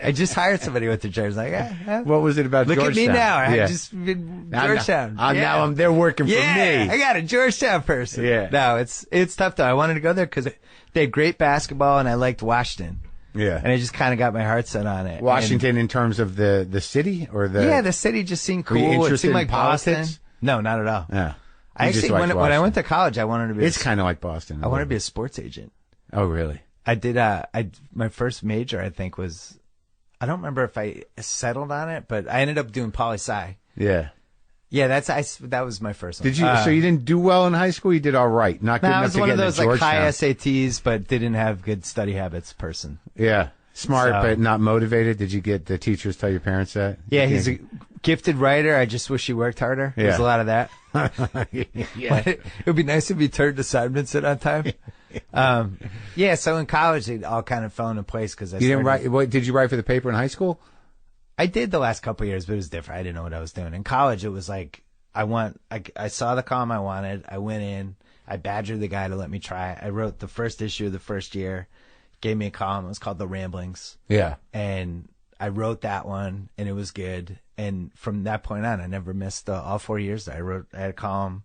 I just hired somebody with the Georgetown. Like, what was it about Georgetown? Georgetown? Look at me now. I just been Georgetown. Now they're working for me. I got a Georgetown person. Yeah. No, it's tough though. I wanted to go there because they had great basketball, and I liked Washington. Yeah. And I just kind of got my heart set on it. Washington in terms of the city or the... Yeah, the city just seemed cool. Were you interested it seemed like in politics? Boston. No, not at all. Yeah. I actually, when I went to college, I wanted to be... It's kind of like Boston. I wanted to be a sports agent. Oh, really? I did, my first major, I think, was... I don't remember if I settled on it, but I ended up doing poli-sci. Yeah. Yeah, that was my first one. Did you? So you didn't do well in high school? You did all right. Not good enough to get into Georgetown. I was one of those like high SATs, but didn't have good study habits person. Yeah. Smart, but not motivated. Did you get the teachers tell your parents that? Yeah, he's a gifted writer. I just wish he worked harder. Yeah. There's a lot of that. Yeah. It would be nice if he turned assignments in on time. Yeah, so in college, it all kind of fell into place because I didn't write. What, did you write for the paper in high school? I did the last couple of years, but it was different. I didn't know what I was doing. In college, it was like, I saw the column I wanted. I went in. I badgered the guy to let me try. I wrote the first issue of the first year. Gave me a column. It was called The Ramblings. Yeah. And I wrote that one, and it was good. And from that point on, I never missed all 4 years. I had a column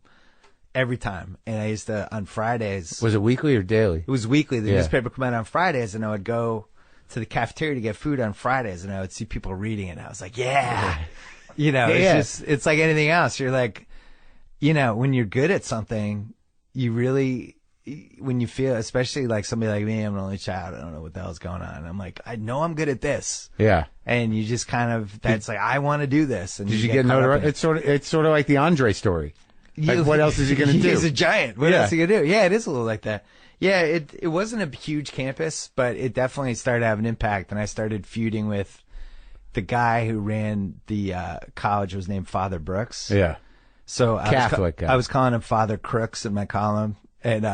every time. And I used to, on Fridays. Was it weekly or daily? It was weekly. The newspaper would come out on Fridays, and I would go to the cafeteria to get food on Fridays, and I would see people reading it. And I was like, it's like anything else. You're like, when you're good at something, you really, when you feel, especially like somebody like me, I'm an only child. I don't know what the hell's going on. I'm like, I know I'm good at this. Yeah. And you just kind of, that's like, I want to do this. And did you get notoriety? It's sort of like the Andre story. Like, what else is he going to do? He's a giant. What else is he going to do? Yeah, it is a little like that. Yeah, it wasn't a huge campus, but it definitely started to have an impact. And I started feuding with the guy who ran the college. Was named Father Brooks. Yeah. So Catholic guy. I was calling him Father Crooks in my column. And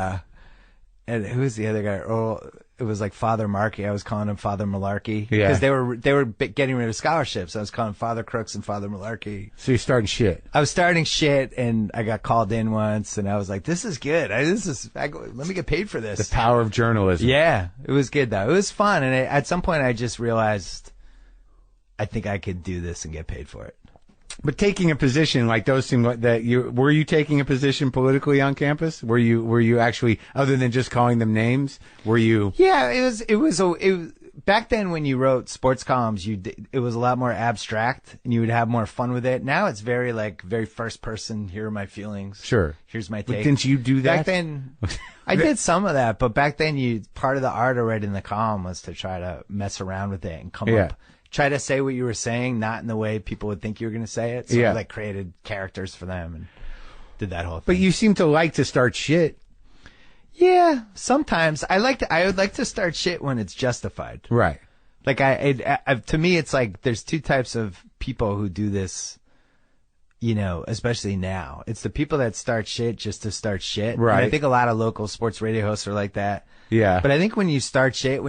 who was the other guy? Oh, it was like Father Markey. I was calling him Father Malarkey. Yeah. Because they were getting rid of scholarships. I was calling Father Crooks and Father Malarkey. So you're starting shit. I was starting shit, and I got called in once, and I was like, "This is good. Let me get paid for this." The power of journalism. Yeah, it was good though. It was fun, and at some point, I just realized, I think I could do this and get paid for it. But taking a position like those seem like that were you taking a position politically on campus? Were you actually, other than just calling them names, were you? Yeah, it was back then when you wrote sports columns, it was a lot more abstract and you would have more fun with it. Now it's very first person. Here are my feelings. Sure. Here's my take. But didn't you do that? Back then, I did some of that, but back then part of the art of writing the column was to try to mess around with it and come up. Try to say what you were saying, not in the way people would think you were going to say it. So I created characters for them and did that whole thing. But you seem to like to start shit. Yeah, sometimes I would like to start shit when it's justified. Right. Like to me, it's like there's two types of people who do this, you know, especially now. It's the people that start shit just to start shit. Right. And I think a lot of local sports radio hosts are like that. Yeah. But I think when you start shit,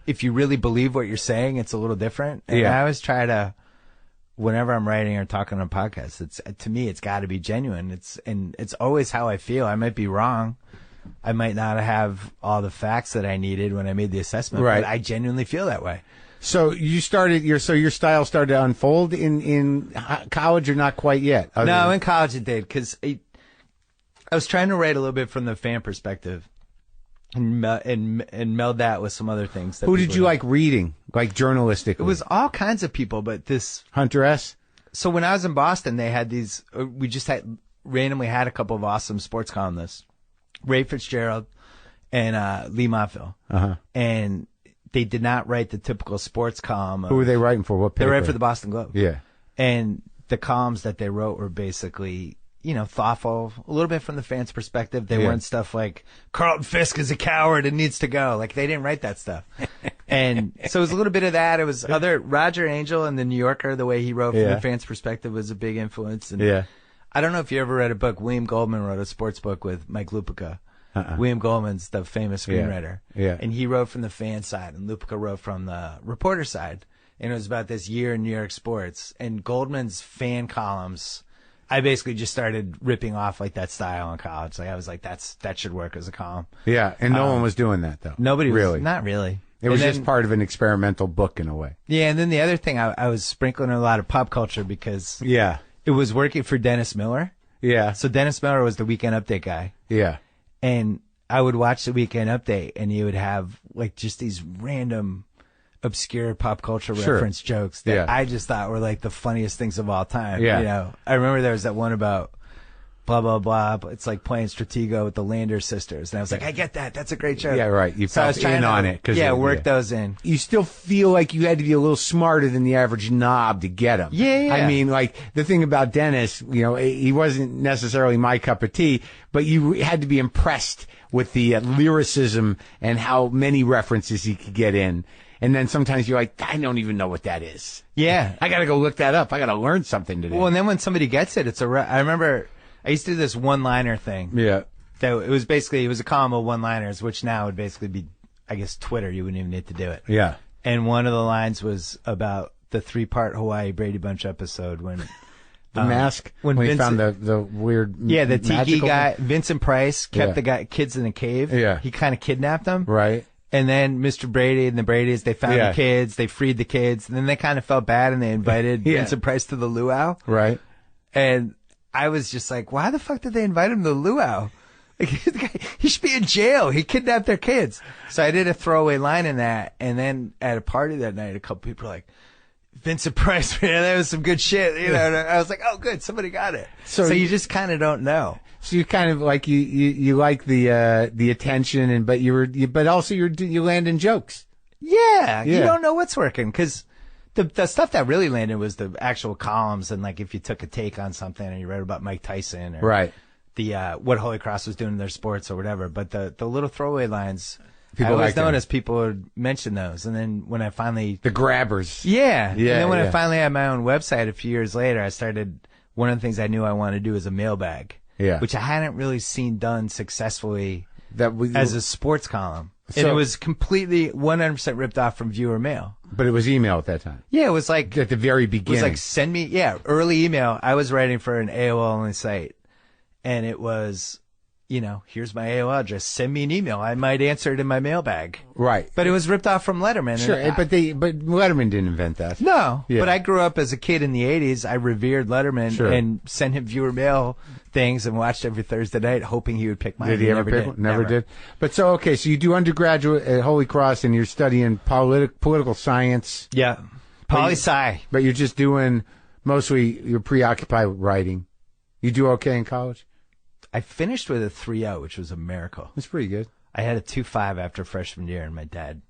if you really believe what you're saying, it's a little different. And I always try to, whenever I'm writing or talking on podcasts, to me, it's got to be genuine. It's always how I feel. I might be wrong. I might not have all the facts that I needed when I made the assessment, right. but I genuinely feel that way. So your style started to unfold in college, or not quite yet? No, in college it did, because I was trying to write a little bit from the fan perspective, and meld that with some other things. Who did you like reading, like journalistically? It was all kinds of people, but this Hunter S. So when I was in Boston, they had these. We just randomly had a couple of awesome sports columnists, Ray Fitzgerald and Lee Montville, and they did not write the typical sports column. Who were they writing for? What paper? They wrote for the Boston Globe. Yeah. And the columns that they wrote were basically, you know, thoughtful, a little bit from the fans' perspective. They weren't stuff like, Carlton Fisk is a coward and needs to go. Like, they didn't write that stuff. And so it was a little bit of that. It was Roger Angel in The New Yorker, the way he wrote from the fans' perspective was a big influence. And I don't know if you ever read a book. William Goldman wrote a sports book with Mike Lupica. William Goldman's the famous screenwriter. Yeah. And he wrote from the fan side, and Lupica wrote from the reporter side. And it was about this year in New York sports. And Goldman's fan columns, I basically just started ripping off like that style in college. Like I was like, that should work as a column. Yeah, and no one was doing that though. Nobody was. Really? Not really. It was just part of an experimental book in a way. Yeah, and then the other thing, I was sprinkling a lot of pop culture because it was working for Dennis Miller. Yeah. So Dennis Miller was the Weekend Update guy. Yeah. And I would watch the Weekend Update, and he would have like just these random, obscure pop culture reference jokes that I just thought were like the funniest things of all time. Yeah. You know, I remember there was that one about blah blah blah. But it's like playing Stratego with the Lander sisters, and I was like, I get that. That's a great joke. Yeah, right. You felt in on it because work those in. You still feel like you had to be a little smarter than the average knob to get him. Yeah. I mean, like the thing about Dennis, you know, he wasn't necessarily my cup of tea, but you had to be impressed with the lyricism and how many references he could get in. And then sometimes you're like, I don't even know what that is. Yeah. I got to go look that up. I got to learn something today. Well, and then when somebody gets it, I remember I used to do this one-liner thing. Yeah. That it was a column of one-liners, which now would basically be, I guess, Twitter. You wouldn't even need to do it. Yeah. And one of the lines was about the 3-part Hawaii Brady Bunch episode when the mask when he found the weird the tiki guy thing? Vincent Price kept the kids in a cave. Yeah. He kind of kidnapped them. Right. And then Mr. Brady and the Bradys, they found the kids, they freed the kids, and then they kind of felt bad and they invited Vincent Price to the luau. Right. And I was just like, why the fuck did they invite him to the luau? Like, he should be in jail. He kidnapped their kids. So I did a throwaway line in that. And then at a party that night, a couple people were like, Vincent Price, man, that was some good shit. You know, and I was like, oh, good, somebody got it. So you just kind of don't know. So you kind of like you like the attention, but also you land in jokes. Yeah, you don't know what's working because the stuff that really landed was the actual columns, and like if you took a take on something and you read about Mike Tyson or the what Holy Cross was doing in their sports or whatever. But the little throwaway lines, I always noticed people would mention those, and then when I finally the grabbers, and then when I finally had my own website a few years later, I started one of the things I knew I wanted to do was a mailbag. Yeah. Which I hadn't really seen done successfully as a sports column. And it was completely 100% ripped off from viewer mail. But it was email at that time. Yeah, it was like... At the very beginning. It was like, send me... Yeah, early email. I was writing for an AOL-only site. And it was, you know, here's my AOL address. Send me an email. I might answer it in my mailbag. Right. But it was ripped off from Letterman. Sure, but Letterman didn't invent that. No. Yeah. But I grew up as a kid in the 80s. I revered Letterman and sent him viewer mail things and watched every Thursday night hoping he would pick mine. Did he ever pick one? Never did. But so you do undergraduate at Holy Cross and you're studying political science. Yeah. Poli-sci. But you're just doing mostly, you're preoccupied with writing. You do okay in college? I finished with a 3.0, which was a miracle. That's pretty good. I had a 2.5 after freshman year, and my dad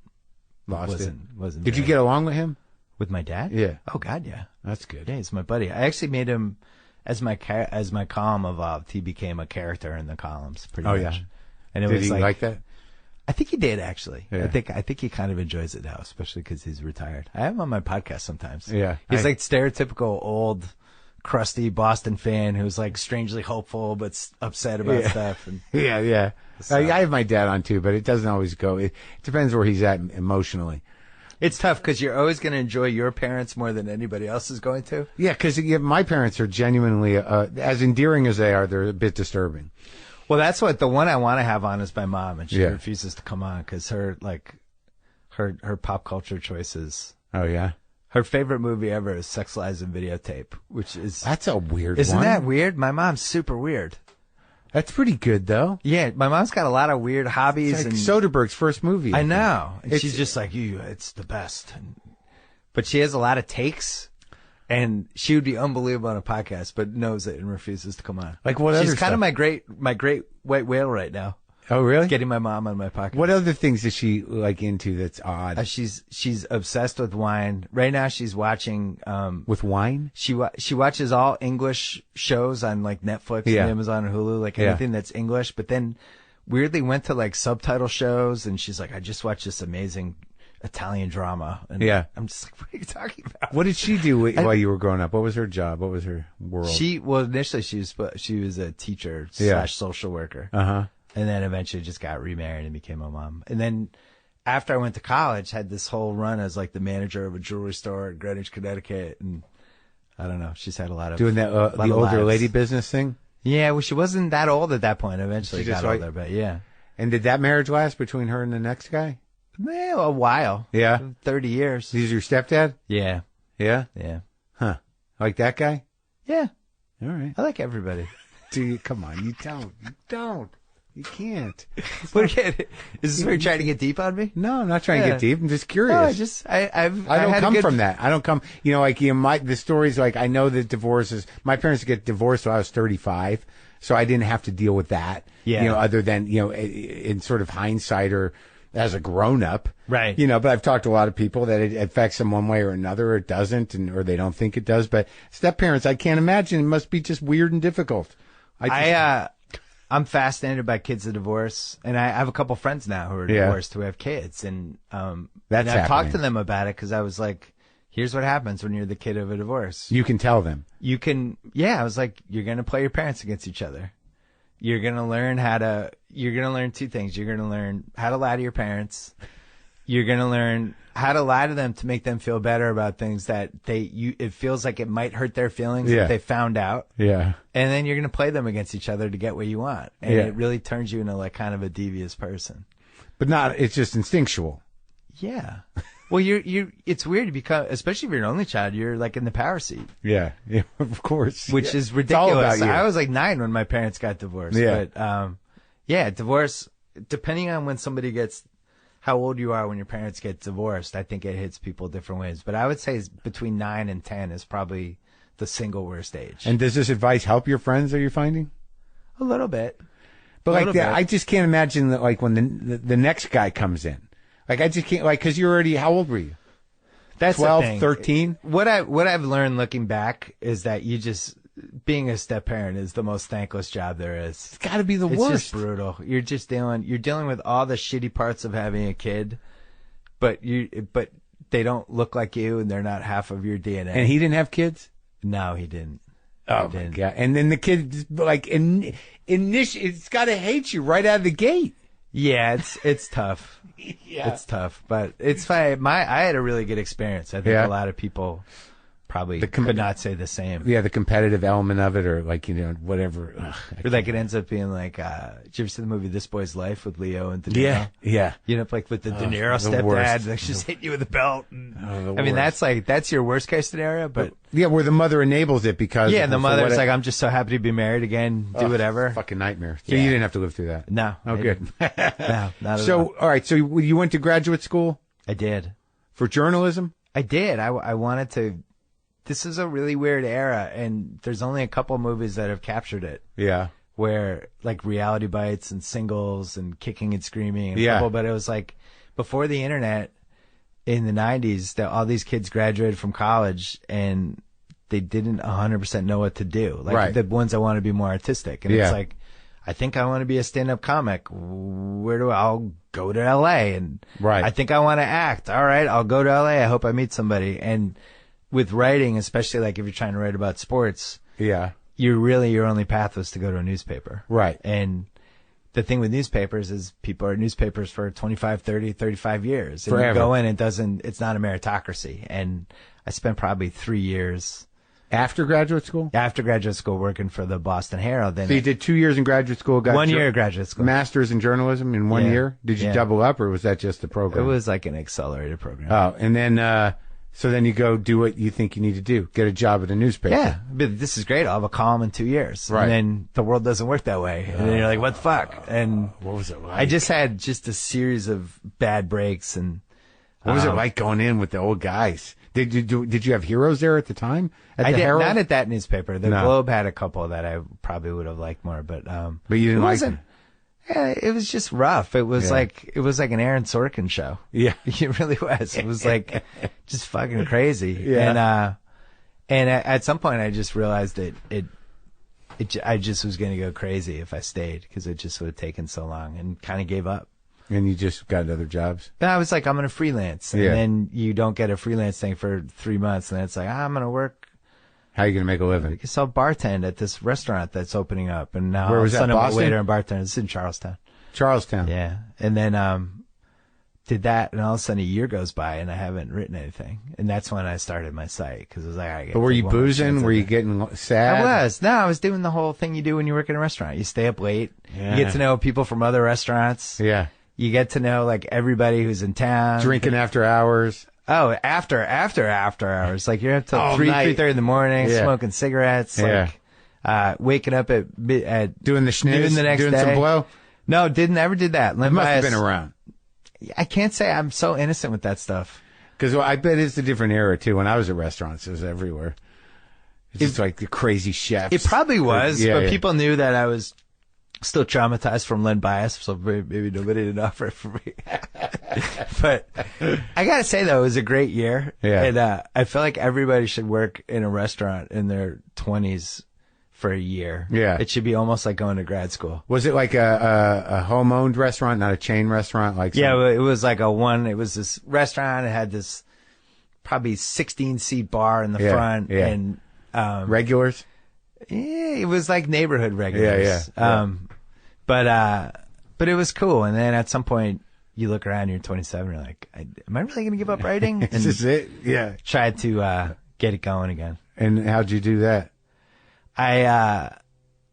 wasn't. Did you get along with him? With my dad? Yeah. Oh God, yeah. That's good. Yeah, he's my buddy. I actually made him as my column evolved. He became a character in the columns. Pretty much. And it Did was he like that? I think he did, actually. Yeah. I think he kind of enjoys it now, especially because he's retired. I have him on my podcast sometimes. Yeah. He's like stereotypical old, crusty Boston fan who's like strangely hopeful but upset about stuff. And Yeah. So- I have my dad on too, but it doesn't always go. It depends where he's at emotionally. It's tough because you're always going to enjoy your parents more than anybody else is going to. Yeah, because my parents are genuinely, as endearing as they are, they're a bit disturbing. Well, that's what the one I want to have on is my mom, and she Yeah. refuses to come on because her pop culture choices. Oh yeah, Her favorite movie ever is Sex, Lies, and Videotape, which is that's a weird Isn't one. that weird? My mom's super weird. That's pretty good though. Yeah, my mom's got a lot of weird hobbies. It's like and Soderbergh's first movie. I know. And It's- she's just like, it's the best. But she has a lot of takes, and she would be unbelievable on a podcast, but knows it and refuses to come on. Like what She's other kind of stuff? my great white whale right now. Oh really? Getting my mom on my podcast. What other things is she like into that's odd? She's obsessed with wine. Right now she's watching With wine? she watches all English shows on like Netflix Yeah. and Amazon and Hulu, like Yeah. anything that's English, but then weirdly went to like subtitle shows, and she's like, I just watched this amazing Italian drama. And Yeah. I'm just like, what are you talking about? What did she do while you were growing up? What was her job? What was her world? Initially she was a teacher Yeah. / social worker. Uh-huh. And then eventually just got remarried and became a mom. And then after I went to college, had this whole run as like the manager of a jewelry store in Greenwich, Connecticut. And I don't know. She's had a lot of Doing that lot the of older lives. lady business thing? Yeah, well, she wasn't that old at that point. Eventually She got just like- older, but yeah. And did that marriage last between her and the next guy? Well, a while. Yeah. 30 years. He's your stepdad? Yeah. Yeah? Yeah. Huh. Like that guy? Yeah. All right. I like everybody. Do you, come on, you don't. You can't. What, is this where you're trying to get deep on me? No, I'm not trying to Yeah. get deep. I'm just curious. No, I don't I don't come from that. I don't come, the stories like, I know that divorces, my parents get divorced when I was 35, so I didn't have to deal with that. Yeah. Other than, in sort of hindsight or as a grown up. Right. But I've talked to a lot of people that it affects them one way or another, or it doesn't, or they don't think it does. But step parents, I can't imagine. It must be just weird and difficult. I'm fascinated by kids of divorce, and I have a couple friends now who are Yeah. divorced who have kids, and That's and I've happening. talked to them about it because I was like, "Here's what happens when you're the kid of a divorce. You can tell them. You can, I was like, you're gonna play your parents against each other. You're gonna learn two things. You're gonna learn how to lie to your parents. You're gonna learn how to lie to them to make them feel better about things that it feels like it might hurt their feelings Yeah. if they found out. Yeah. And then you're going to play them against each other to get what you want. And Yeah. it really turns you into like kind of a devious person. But it's just instinctual. Yeah. Well, it's weird to become, especially if you're an only child, you're like in the power seat, Yeah. Yeah, of course. which Yeah. is It's all ridiculous. about you. I was like 9 when my parents got divorced. Yeah. But, divorce, depending on when somebody gets, how old you are when your parents get divorced, I think it hits people different ways. But I would say between 9 and 10 is probably the single worst age. And does this advice help your friends, are you finding? A little bit. But A like, little bit. I just can't imagine that, like, when the next guy comes in. Like, I just can't, like, because you're already, how old were you? That's the 12, thing. 13? What I've learned looking back is that being a step parent is the most thankless job there is. It's got to be the It's worst. just brutal. You're dealing with all the shitty parts of having a kid, but they don't look like you and they're not half of your DNA. And he didn't have kids? No, he didn't. Oh, my God. And then the kid, like, it's got to hate you right out of the gate. Yeah, it's tough. Yeah. It's tough, but it's fine. I had a really good experience. I think Yeah. a lot of people probably could not say the same. Yeah, the competitive element of it, or like, whatever. Ugh, Or like it ends up being like, did you ever see the movie This Boy's Life with Leo and De Niro? Yeah. You end up like with the De Niro the worst. stepdad, like she's hitting you with a belt. And, the I mean, worst. that's your worst case scenario, but Yeah, where the mother enables it because. yeah, and the for mother's what- like, I'm just so happy to be married again, do whatever. Fucking nightmare. So Yeah. you didn't have to live through that. No. Oh, I good. didn't. No, not at all. So, all right. So you went to graduate school I did. for journalism? I did. I wanted to. This is a really weird era, and there's only a couple movies that have captured it. Yeah. Where like Reality Bites and Singles and Kicking and Screaming and Yeah. Couple, but it was like before the internet in the 90s that all these kids graduated from college and they didn't 100% know what to do. Like Right. the ones that want to be more artistic. And Yeah. it's like I think I want to be a stand-up comic. I'll go to LA, and Right. I think I want to act. All right, I'll go to LA. I hope I meet somebody. And with writing, especially like if you're trying to write about sports, Yeah. your only path was to go to a newspaper. Right. And the thing with newspapers is people are at newspapers for 25, 30, 35 years. And Forever. you go in, it's not a meritocracy. And I spent probably 3 years After graduate school? after graduate school working for the Boston Herald. Then So you did 2 years in graduate school, got 1 year of graduate school. master's in journalism in 1 Yeah. year? Did you Yeah. double up, or was that just the It program? was like an accelerated program. Oh, and then, so then you go do what you think you need to do. Get a job at a newspaper. Yeah, but this is great. I'll have a column in 2 years. Right. And then the world doesn't work that way. And then you're like, what the fuck? And What was it like? I just had just a series of bad breaks. And What was it like going in with the old guys? Did you have heroes there at the time? At I the did Herald? not at that newspaper. The No. Globe had a couple that I probably would have liked more, but But you didn't it like wasn't. Yeah, it was just rough. It was Yeah. like an Aaron Sorkin show. Yeah. It really was. It was like just fucking crazy. Yeah. And at some point I just realized that I just was going to go crazy if I stayed, because it just would have taken so long, and kind of gave up. And you just got other jobs? And I was like, I'm going to freelance. And Yeah. then you don't get a freelance thing for 3 months. And then it's like, I'm going to work. How are you going to make a I living? guess I'll bartend at this restaurant that's opening up. And now Where was that, I'm a Boston? waiter and bartender. It's in Charlestown. Charlestown. Yeah. And then did that, and all of a sudden a year goes by and I haven't written anything. And that's when I started my site, because it was like, I But were you boozing? Were you getting sad? I was. No, I was doing the whole thing you do when you work in a restaurant. You stay up late. Yeah. You get to know people from other restaurants. Yeah. You get to know like everybody who's in town. Drinking after hours. Oh, after hours. Like you're up till All 3:30 night. in the morning, Yeah. smoking cigarettes. Yeah. Like waking up at Doing the schniz. noon the next doing day. some blow. No, never did that. It must have been around. I can't say I'm so innocent with that stuff. Because I bet it's a different era, too. When I was at restaurants, it was everywhere. It's just like the crazy chefs. It probably was, Yeah, but yeah. people knew that I was still traumatized from lead bias, so maybe nobody did offer it for me. But I gotta say though, it was a great year. Yeah. And I feel like everybody should work in a restaurant in their 20s for a year. Yeah. It should be almost like going to grad school. Was it like a home-owned restaurant, not a chain restaurant? Like some- Yeah, it was like it was this restaurant. It had this probably 16-seat bar in the Yeah, front. yeah. And regulars? yeah, it was like neighborhood regulars. Yeah. But it was cool. And then at some point, you look around, you're 27, you're like, am I really going to give up writing? Is And this it? Yeah. tried to get it going again. And how'd you do that?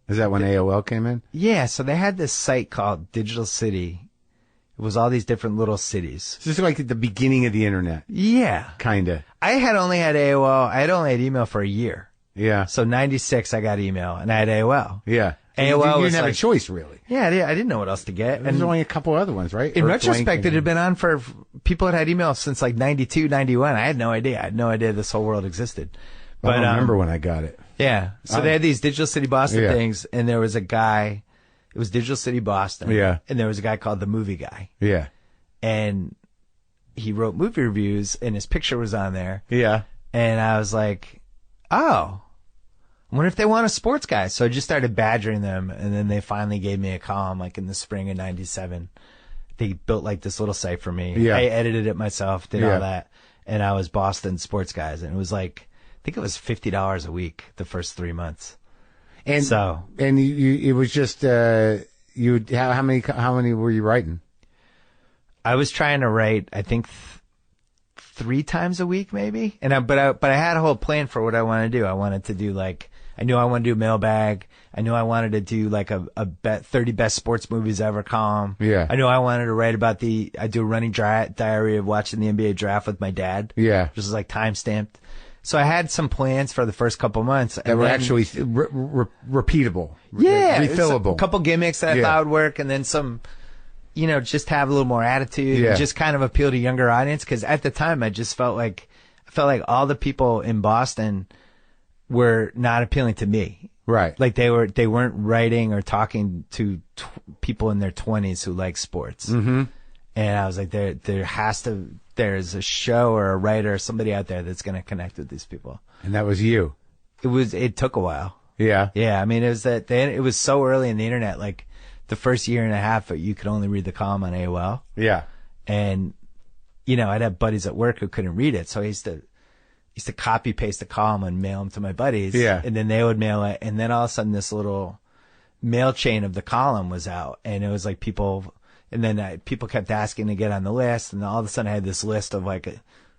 Is that when AOL came in? Yeah, so they had this site called Digital City. It was all these different little cities. So this is like at the beginning of the internet, Yeah. kind of. I had only had AOL. I had only had email for a year. Yeah. So 96, I got email, and I had AOL. Yeah. AOL you was didn't have a like- choice, really. Yeah, I didn't know what else to get. There's And only a couple other ones, right? in Earthlink retrospect, it and- had been on for people had email since like 92, 91. I had no idea. I had no idea this whole world existed. I don't remember when I got it. Yeah. So they had these Digital City Boston Yeah. things, and there was a guy. It was Digital City Boston. Yeah. And there was a guy called the Movie Guy, Yeah. and he wrote movie reviews, and his picture was on there. Yeah. And I was like, oh, I wonder if they want a sports guy. So I just started badgering them, and then they finally gave me a column like in the spring of 97. They built like this little site for me. Yeah. I edited it myself, did Yeah. all that. And I was Boston sports guys. And it was like, I think it was $50 a week the first 3 months. And So- and it was just how many were you writing? I was trying to write, I think 3 times a week maybe. But I had a whole plan for what I wanted to do. I wanted to do like, I knew I wanted to do mailbag. I knew I wanted to do like a 30 best sports movies ever column. Yeah. I knew I wanted to write about I do a running diary of watching the NBA draft with my dad. Yeah. Which is like time stamped. So I had some plans for the first couple months. That and were then- actually repeatable. yeah, Refillable. a couple gimmicks that I Yeah. thought would work, and then some, just have a little more attitude, Yeah. and just kind of appeal to younger audience. Because at the time, I felt like all the people in Boston were not appealing to me. Right. Like they weren't writing or talking to people in their 20s who like sports. Mm-hmm. And I was like, there's a show or a writer or somebody out there that's going to connect with these people. And that was you. It took a while. Yeah. Yeah. I mean, it was so early in the internet, like the first year and a half, you could only read the column on AOL. Yeah. And, I'd have buddies at work who couldn't read it. So I used to copy paste the column and mail them to my buddies. Yeah. And then they would mail it. And then all of a sudden this little mail chain of the column was out. And it was like people kept asking to get on the list. And all of a sudden I had this list of like,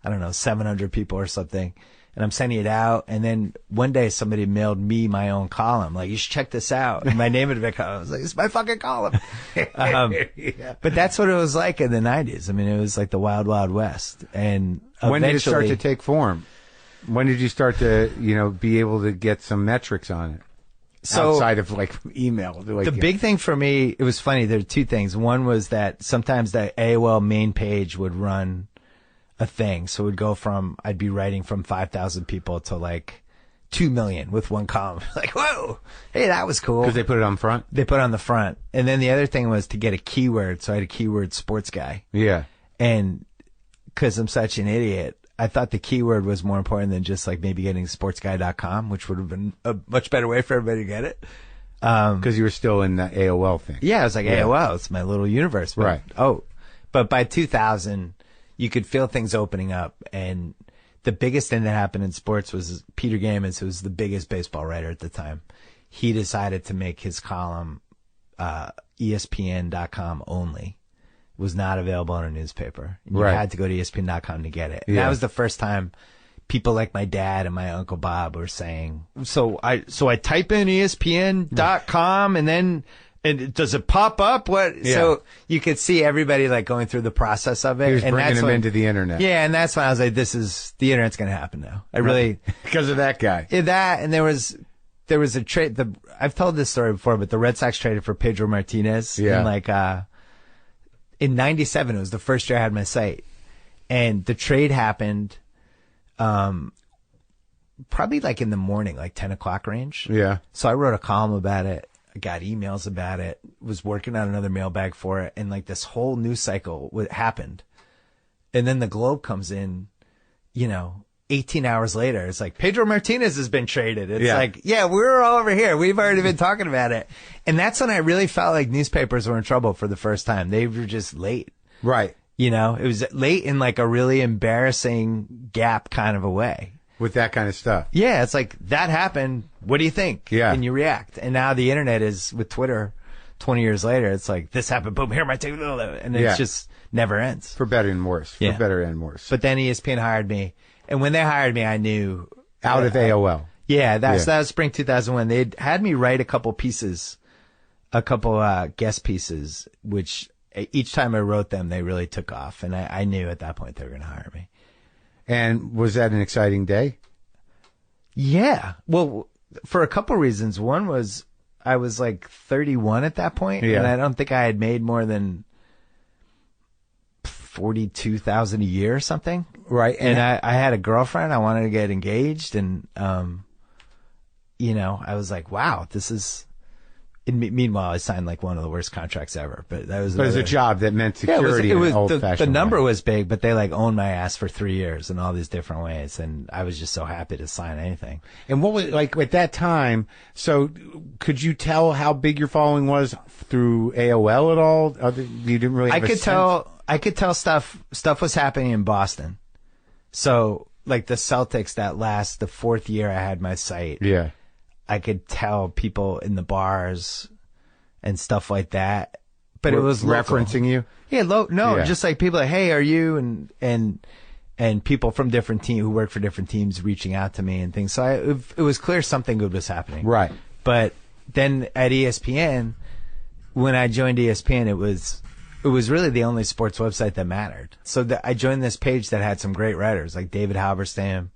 I don't know, 700 people or something. And I'm sending it out. And then one day somebody mailed me my own column. Like, you should check this out. And my name had been, I was like, it's my fucking column. Yeah. But that's what it was like in the 90s. I mean, it was like the wild, wild west. And when did it start to take form? When did you start to, be able to get some metrics on it? So, outside of like email. The big thing for me, it was funny. There are two things. One was that sometimes the AOL main page would run a thing. So it would go from, I'd be writing from 5,000 people to like 2 million with one column. Like, whoa, hey, that was cool. Because they put it on front? They put it on the front. And then the other thing was to get a keyword. So I had a keyword sports guy. Yeah. And because I'm such an idiot, I thought the keyword was more important than just like maybe getting sportsguy.com, which would have been a much better way for everybody to get it. Because you were still in the AOL thing. Yeah, I was like, AOL, it's my little universe. But, right. But by 2000, you could feel things opening up. And the biggest thing that happened in sports was Peter Gammons, who was the biggest baseball writer at the time. He decided to make his column ESPN.com only. It was not available in a newspaper. You had to go to ESPN.com to get it. And that was the first time people like my dad and my Uncle Bob were saying, so I type in ESPN.com and does it pop up? What? Yeah. So you could see everybody like going through the process of it. He was and bringing them into the internet. Yeah. And that's when I was like, the internet's going to happen now. I really. Because of that guy. Yeah, that. And there was a trade. I've told this story before, but the Red Sox traded for Pedro Martinez. Yeah. And like, in 97, it was the first year I had my site. And the trade happened, probably like in the morning, like 10 o'clock range. Yeah. So I wrote a column about it. I got emails about it, was working on another mailbag for it. And like this whole news cycle happened. And then the Globe comes in, 18 hours later. It's like, Pedro Martinez has been traded. It's like, yeah, we're all over here. We've already been talking about it. And that's when I really felt like newspapers were in trouble for the first time. They were just late. Right. It was late in like a really embarrassing gap kind of a way. With that kind of stuff. Yeah, it's like, that happened. What do you think? Yeah. And you react. And now the internet is, with Twitter, 20 years later, it's like, this happened, boom, here my take, and it just never ends. For better and worse. Yeah. For better and worse. But then ESPN hired me. And when they hired me, I knew. Out of AOL. Yeah, that was spring 2001. They had me write a couple guest pieces, which each time I wrote them, they really took off. And I knew at that point they were going to hire me. And was that an exciting day? Yeah. Well, for a couple reasons. One was I was like 31 at that point, and I don't think I had made more than 42,000 a year or something. Right. And I had a girlfriend. I wanted to get engaged, and I was like, wow, this is. Meanwhile, I signed like one of the worst contracts ever. But that was. But it was a job that meant security. It was old-fashioned the number way. was big, but they like owned my ass for 3 years in all these different ways, and I was just so happy to sign anything. And what was like at that time? So, could you tell how big your following was through AOL at all? You didn't really. Have I could tell stuff was happening in Boston. So, like the Celtics, the fourth year I had my site. Yeah. I could tell people in the bars and stuff like that. But it was referencing you? Yeah, just like people like, hey, are you? And people from different teams who work for different teams reaching out to me and things. So it was clear something good was happening. Right. But then at ESPN, when I joined ESPN, it was really the only sports website that mattered. So I joined this page that had some great writers like David Halberstam,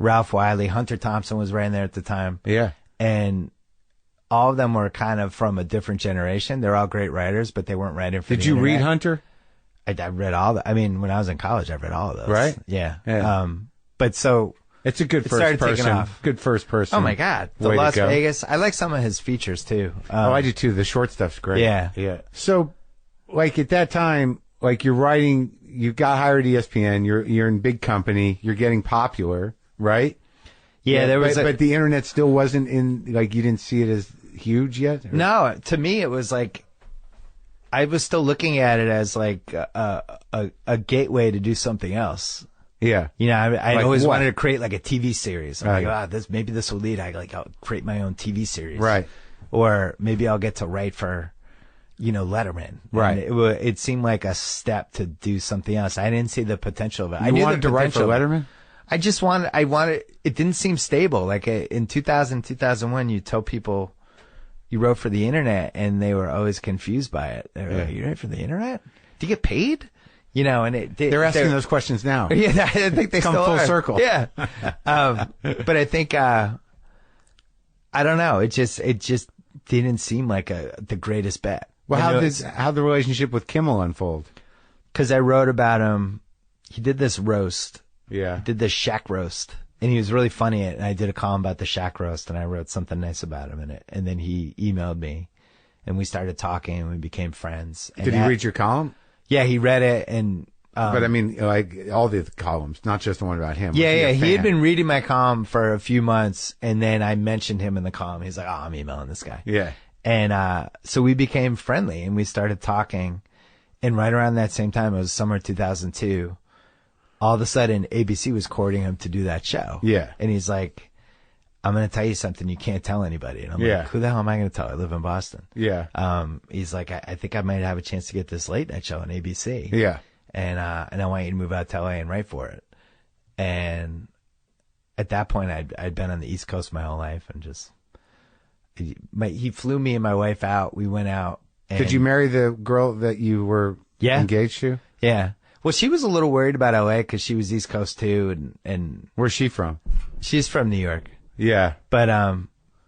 Ralph Wiley, Hunter Thompson was writing there at the time. Yeah. And all of them were kind of from a different generation. They're all great writers, but they weren't writing for Did you read Hunter? I read all that. I mean, when I was in college, I read all of those. Right? Yeah. But so it's a good first person. Good first person. Oh my God. The Las Vegas. I like some of his features too. I do too. The short stuff's great. Yeah. Yeah. So like at that time, like you're writing, you got hired at ESPN, you're in big company, you're getting popular, right? Yeah, there was, but the internet still wasn't in, like, you didn't see it as huge yet? Or? No, to me it was like, I was still looking at it as like a gateway to do something else. Yeah. You know, I like always wanted to create like a TV series. I'm like, maybe this will lead. I'll create my own TV series. Right. Or maybe I'll get to write for, Letterman. Right. And it seemed like a step to do something else. I didn't see the potential of it. I knew wanted to write for Letterman? I wanted, it didn't seem stable. Like in 2000, 2001, you tell people you wrote for the internet and they were always confused by it. They were like, you write for the internet? Do you get paid? And they're asking those questions now. Yeah, I think they come still full are. Circle. Yeah. But I think, I don't know. It just didn't seem like the greatest bet. Well, how'd the relationship with Kimmel unfold? Cause I wrote about him. He did this roast. Yeah. He did this Shaq roast. And he was really funny. And I did a column about the Shaq roast and I wrote something nice about him in it. And then he emailed me and we started talking and we became friends. And did he read your column? Yeah, he read it and, but I mean, like all the columns, not just the one about him. Yeah. He had been reading my column for a few months and then I mentioned him in the column. He's like, oh, I'm emailing this guy. Yeah. And, so we became friendly and we started talking. And right around that same time, it was summer 2002. All of a sudden, ABC was courting him to do that show. Yeah. And he's like, I'm going to tell you something you can't tell anybody. And I'm like, who the hell am I going to tell? I live in Boston. Yeah. He's like, I think I might have a chance to get this late night show on ABC. Yeah. And I want you to move out to LA and write for it. And at that point, I'd been on the East Coast my whole life and just, he flew me and my wife out. We went out. And, did you marry the girl that you were engaged to? Yeah. Well, she was a little worried about LA because she was East Coast too. And where's she from? She's from New York. Yeah. But,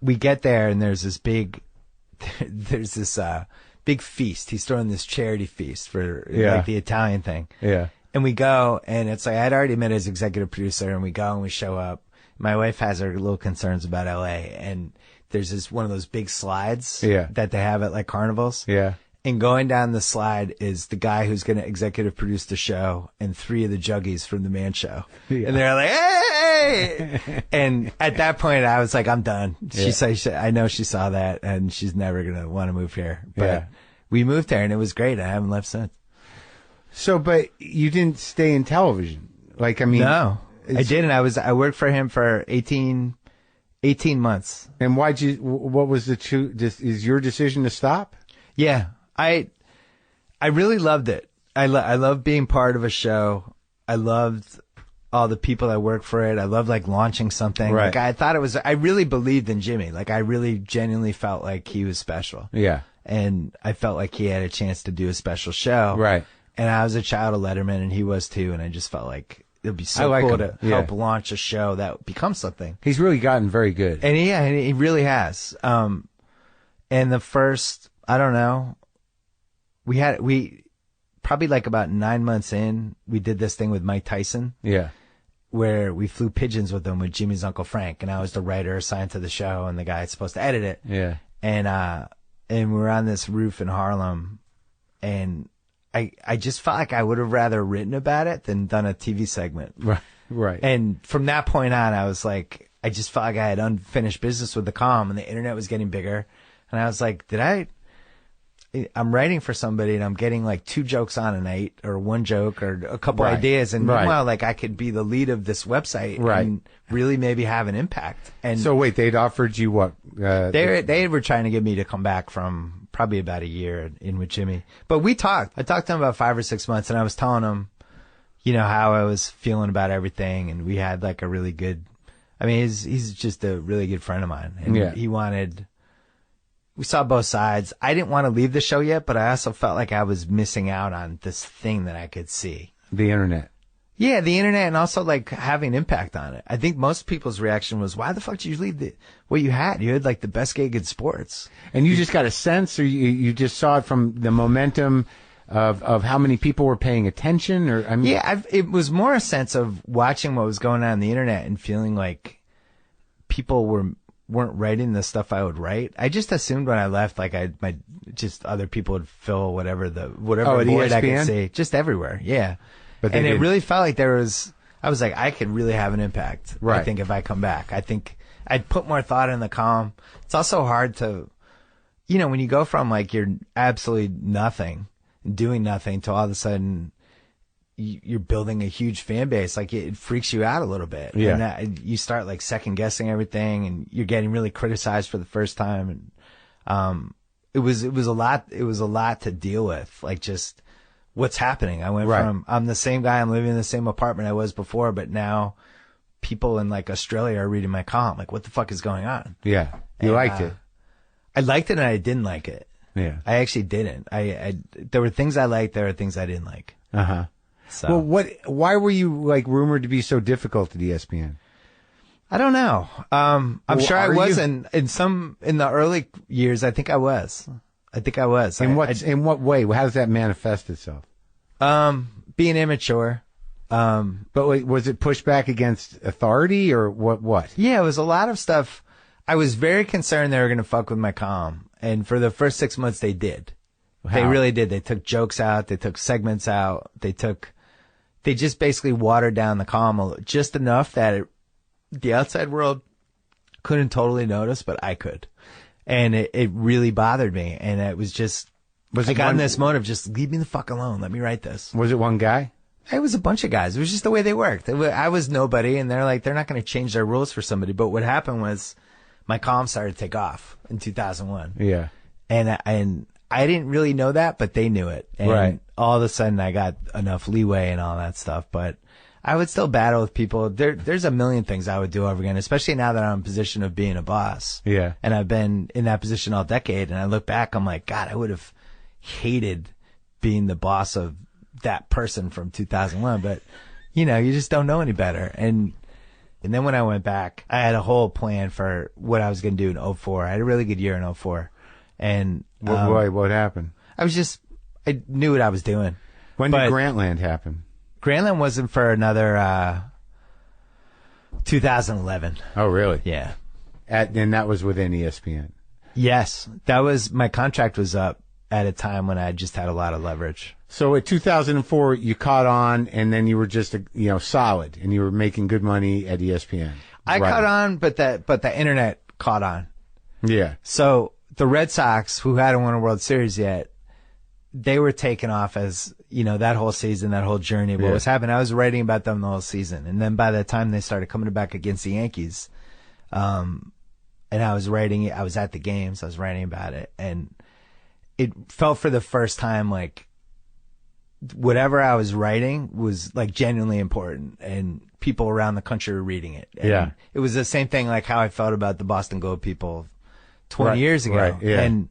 we get there and there's this big feast. He's throwing this charity feast for like the Italian thing. Yeah. And we go and it's like, I'd already met his executive producer and we go and we show up. My wife has her little concerns about LA and there's one of those big slides that they have at like carnivals. Yeah. And going down the slide is the guy who's going to executive produce the show and 3 of the juggies from the Man Show. Yeah. And they're like, hey! And at that point, I was like, I'm done. I know she saw that and she's never going to want to move here. But we moved there and it was great. I haven't left since. So, but you didn't stay in television? Like, I mean. No, I didn't. I worked for him for 18 months. And what was is your decision to stop? Yeah. I really loved it. I love being part of a show. I loved all the people that work for it. I loved like launching something. Right. Like I really believed in Jimmy. Like I really genuinely felt like he was special. Yeah. And I felt like he had a chance to do a special show. Right. And I was a child of Letterman and he was too. And I just felt like it'd be so cool to help launch a show that becomes something. He's really gotten very good. And he really has. And the first, I don't know, we probably like about 9 months in, we did this thing with Mike Tyson. Yeah. Where we flew pigeons with him with Jimmy's Uncle Frank. And I was the writer assigned to the show and the guy supposed to edit it. Yeah. And we were on this roof in Harlem and I just felt like I would have rather written about it than done a TV segment. Right. Right. And from that point on, I was like, I just felt like I had unfinished business with the comm and the internet was getting bigger. And I was like, I'm writing for somebody and I'm getting like 2 jokes on a night or 1 joke or a couple ideas. And meanwhile, like I could be the lead of this website and really maybe have an impact. And so wait, they'd offered you what? They were trying to get me to come back from probably about a year in with Jimmy. But I talked to him about 5 or 6 months and I was telling him, how I was feeling about everything. And we had like a really good, he's just a really good friend of mine. And we saw both sides. I didn't want to leave the show yet, but I also felt like I was missing out on this thing that I could see. The internet. Yeah, the internet and also like having impact on it. I think most people's reaction was, why the fuck did you leave what you had? You had like the best gig in sports. And you just got a sense or you just saw it from the momentum of how many people were paying attention or, it was more a sense of watching what was going on the internet and feeling like people weren't writing the stuff I would write. I just assumed when I left, like just other people would fill whatever void I could see, just everywhere. Yeah. But it really felt like I was like, I could really have an impact. Right. I think if I come back, I think I'd put more thought in the column. It's also hard to, when you go from like you're absolutely nothing, doing nothing, to all of a sudden you're building a huge fan base. Like it freaks you out a little bit. Yeah. And you start like second guessing everything, and you're getting really criticized for the first time. And it was a lot. It was a lot to deal with. Like just what's happening. I went from I'm the same guy. I'm living in the same apartment I was before, but now people in like Australia are reading my column. Like, what the fuck is going on? Yeah. You liked it. I liked it, and I didn't like it. Yeah. I actually didn't. There were things I liked. There were things I didn't like. Uh-huh. So. Well, why were you like rumored to be so difficult at ESPN? I don't know. I'm sure I was in the early years. I think I was. In what way? How does that manifest itself? Being immature. But wait, was it pushback against authority or what? Yeah, it was a lot of stuff. I was very concerned they were going to fuck with my column. And for the first 6 months, they did. How? They really did. They took jokes out. They took segments out. They just basically watered down the column just enough that the outside world couldn't totally notice, but I could. And it really bothered me. And it was just, I got in this mode of just leave me the fuck alone. Let me write this. Was it one guy? It was a bunch of guys. It was just the way they worked. I was nobody, and they're like, they're not going to change their rules for somebody. But what happened was my column started to take off in 2001. Yeah. And I didn't really know that, but they knew it. And all of a sudden I got enough leeway and all that stuff. But I would still battle with people. There's a million things I would do over again, especially now that I'm in a position of being a boss. Yeah. And I've been in that position all decade. And I look back, I'm like, God, I would have hated being the boss of that person from 2001. But, you just don't know any better. And then when I went back, I had a whole plan for what I was going to do in 2004. I had a really good year in 2004. And what happened? I knew what I was doing. When did Grantland happen? Grantland wasn't for another 2011. Oh, really? Yeah. And that was within ESPN. Yes, my contract was up at a time when I just had a lot of leverage. So at 2004, you caught on, and then you were just solid, and you were making good money at ESPN. I caught on, but the internet caught on. Yeah. So the Red Sox, who hadn't won a World Series yet, they were taken off as, that whole season, that whole journey, what was happening. I was writing about them the whole season. And then by the time they started coming back against the Yankees, and I was writing it, I was at the games, I was writing about it. And it felt for the first time like whatever I was writing was like genuinely important, and people around the country were reading it. And it was the same thing like how I felt about the Boston Globe people 20 years ago. Right, yeah. And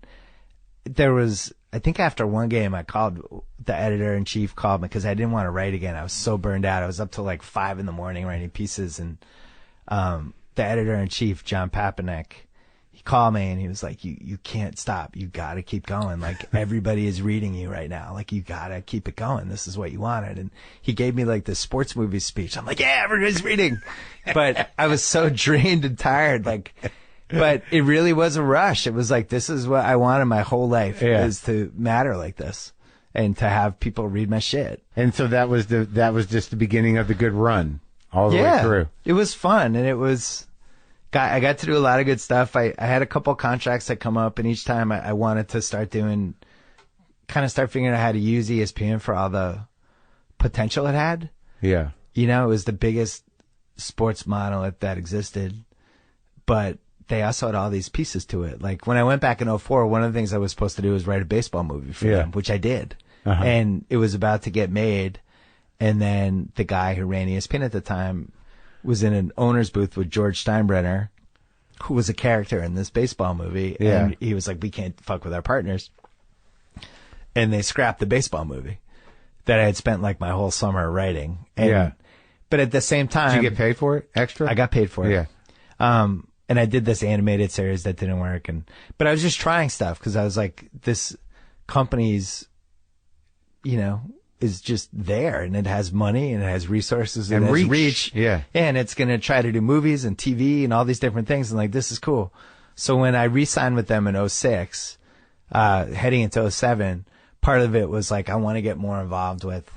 there was, I think after one game, I called the editor-in-chief, called me because I didn't want to write again. I was so burned out. I was up till like 5 a.m. writing pieces. And the editor-in-chief, John Papanek, he called me and he was like, you can't stop. You got to keep going. Like everybody is reading you right now. Like you got to keep it going. This is what you wanted. And he gave me like this sports movie speech. I'm like, yeah, everybody's reading. But I was so drained and tired. But it really was a rush. It was like, this is what I wanted my whole life, is to matter like this and to have people read my shit. And so that was just the beginning of the good run all the way through. It was fun. And I got to do a lot of good stuff. I had a couple contracts that come up, and each time I wanted to start figuring out how to use ESPN for all the potential it had. Yeah. It was the biggest sports monolith that existed, but they also had all these pieces to it. Like when I went back in 2004, one of the things I was supposed to do was write a baseball movie for them, which I did. Uh-huh. And it was about to get made. And then the guy who ran ESPN at the time was in an owner's booth with George Steinbrenner, who was a character in this baseball movie. Yeah. And he was like, we can't fuck with our partners. And they scrapped the baseball movie that I had spent like my whole summer writing. And, but at the same time, did you get paid for it extra? I got paid for it. Yeah. And I did this animated series that didn't work. But I was just trying stuff because I was like, this company's, is just there, and it has money and it has resources and it has reach. Yeah. And it's going to try to do movies and TV and all these different things. And like, this is cool. So when I re-signed with them in 2006, heading into 2007, part of it was like, I want to get more involved with,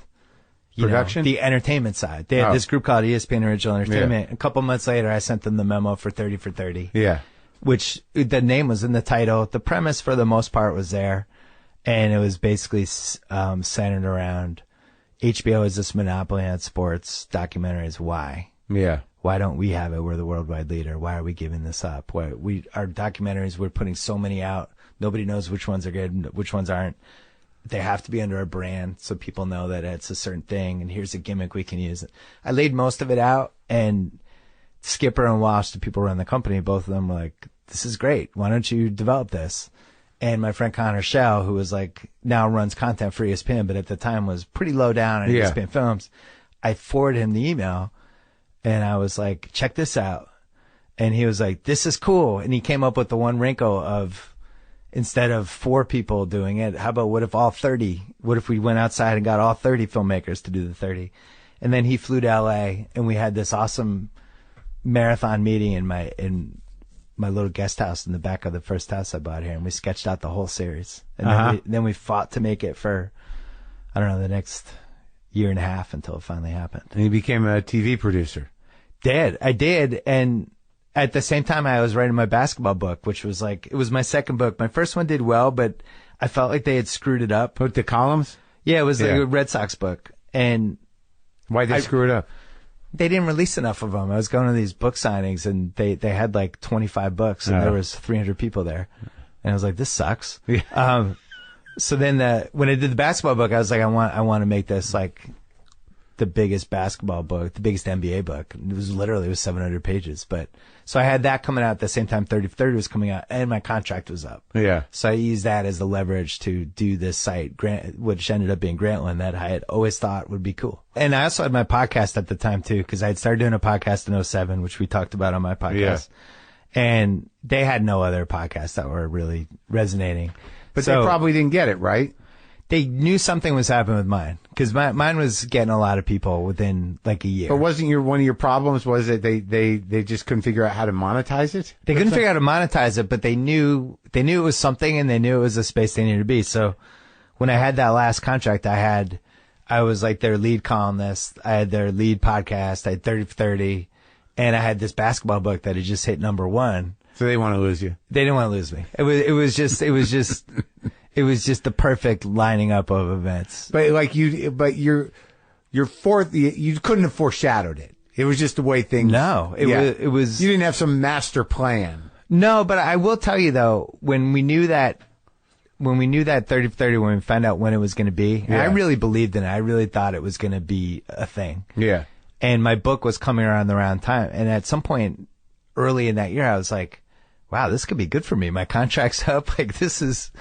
production? The entertainment side. They had this group called ESPN Original Entertainment. A couple months later, I sent them the memo for 30 for 30. Yeah. Which the name was in the title. The premise for the most part was there. And it was basically centered around HBO is this monopoly on sports documentaries. Why? Yeah. Why don't we have it? We're the worldwide leader. Why are we giving this up? Our documentaries, we're putting so many out. Nobody knows which ones are good, which ones aren't. They have to be under a brand so people know that it's a certain thing. And here's a gimmick we can use. I laid most of it out, and Skipper and Walsh, the people who run the company, both of them were like, this is great. Why don't you develop this? And my friend Connor Schell, who was like, now runs content for ESPN, but at the time was pretty low down on ESPN Films. I forwarded him the email, and I was like, check this out. And he was like, this is cool. And he came up with the one wrinkle of, instead of 4 people doing it, how about what if all 30? What if we went outside and got all 30 filmmakers to do the 30? And then he flew to LA, and we had this awesome marathon meeting in my little guest house in the back of the first house I bought here, and we sketched out the whole series. And then we fought to make it for, I don't know, the next year and a half until it finally happened. And you became a TV producer. I did. And at the same time, I was writing my basketball book, which was like, it was my second book. My first one did well, but I felt like they had screwed it up. Put the columns? Yeah, it was like a Red Sox book. And why'd they screw it up? They didn't release enough of them. I was going to these book signings, and they had like 25 books, and there was 300 people there. And I was like, this sucks. Yeah. So then when I did the basketball book, I was like, I want to make this like the biggest basketball book, the biggest NBA book. It was 700 pages. But so I had that coming out at the same time 30 for 30 was coming out, and my contract was up. Yeah. So I used that as the leverage to do this site, which ended up being Grantland, that I had always thought would be cool. And I also had my podcast at the time too, because I had started doing a podcast in 2007, which we talked about on my podcast. Yeah. And they had no other podcasts that were really resonating. But they probably didn't get it, right? They knew something was happening with mine, because mine was getting a lot of people within like a year. But wasn't one of your problems was that they just couldn't figure out how to monetize it? They couldn't figure out how to monetize it, but they knew it was something, and they knew it was a space they needed to be. So when I had that last contract, I was like their lead columnist. I had their lead podcast. I had 30 for 30, and I had this basketball book that had just hit #1. So they want to lose you. They didn't want to lose me. It was just it was just the perfect lining up of events. But your fourth, you couldn't have foreshadowed it. It was just the way things. No, it was. You didn't have some master plan. No, but I will tell you though, when we knew that 30 for 30, when we found out when it was going to be, I really believed in it. I really thought it was going to be a thing. Yeah. And my book was coming around the round time, and at some point early in that year, I was like, wow, this could be good for me. My contract's up. Like this is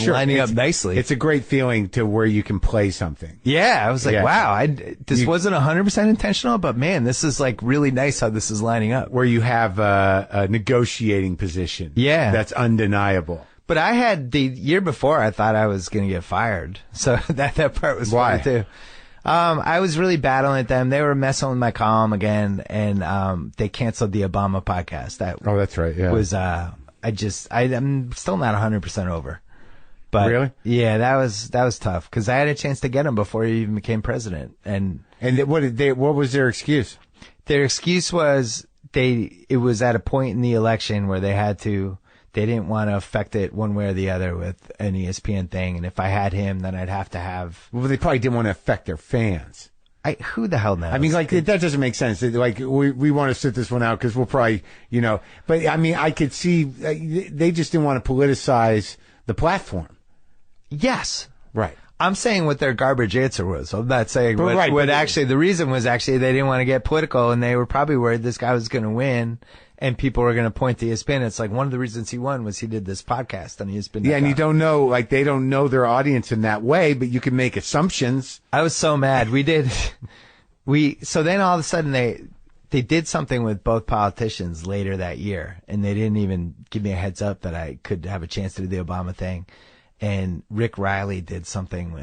lining up nicely. It's a great feeling to where you can play something. Yeah. I was like, wow, this wasn't 100% intentional, but man, this is like really nice how this is lining up. Where you have a negotiating position. Yeah. That's undeniable. But I had the year before, I thought I was going to get fired. So that part was funny too. I was really battling at them. They were messing with my column again, and they canceled the Obama podcast. That's right. Yeah. I'm still not 100% over. But really? Yeah, that was tough, because I had a chance to get him before he even became president. And what was their excuse? Their excuse was it was at a point in the election where they didn't want to affect it one way or the other with an ESPN thing. And if I had him, then I'd have to have. Well, they probably didn't want to affect their fans. Who the hell knows? I mean, like, that doesn't make sense. Like, we want to sit this one out because we'll probably, but I mean, I could see they just didn't want to politicize the platform. Yes. Right. I'm saying what their garbage answer was. I'm not saying the reason was actually they didn't want to get political, and they were probably worried this guy was going to win and people were going to point to ESPN. It's like one of the reasons he won was he did this podcast on ESPN. Yeah, and you don't know, like, they don't know their audience in that way, but you can make assumptions. I was so mad. So then all of a sudden they did something with both politicians later that year, and they didn't even give me a heads up that I could have a chance to do the Obama thing. And Rick Riley did something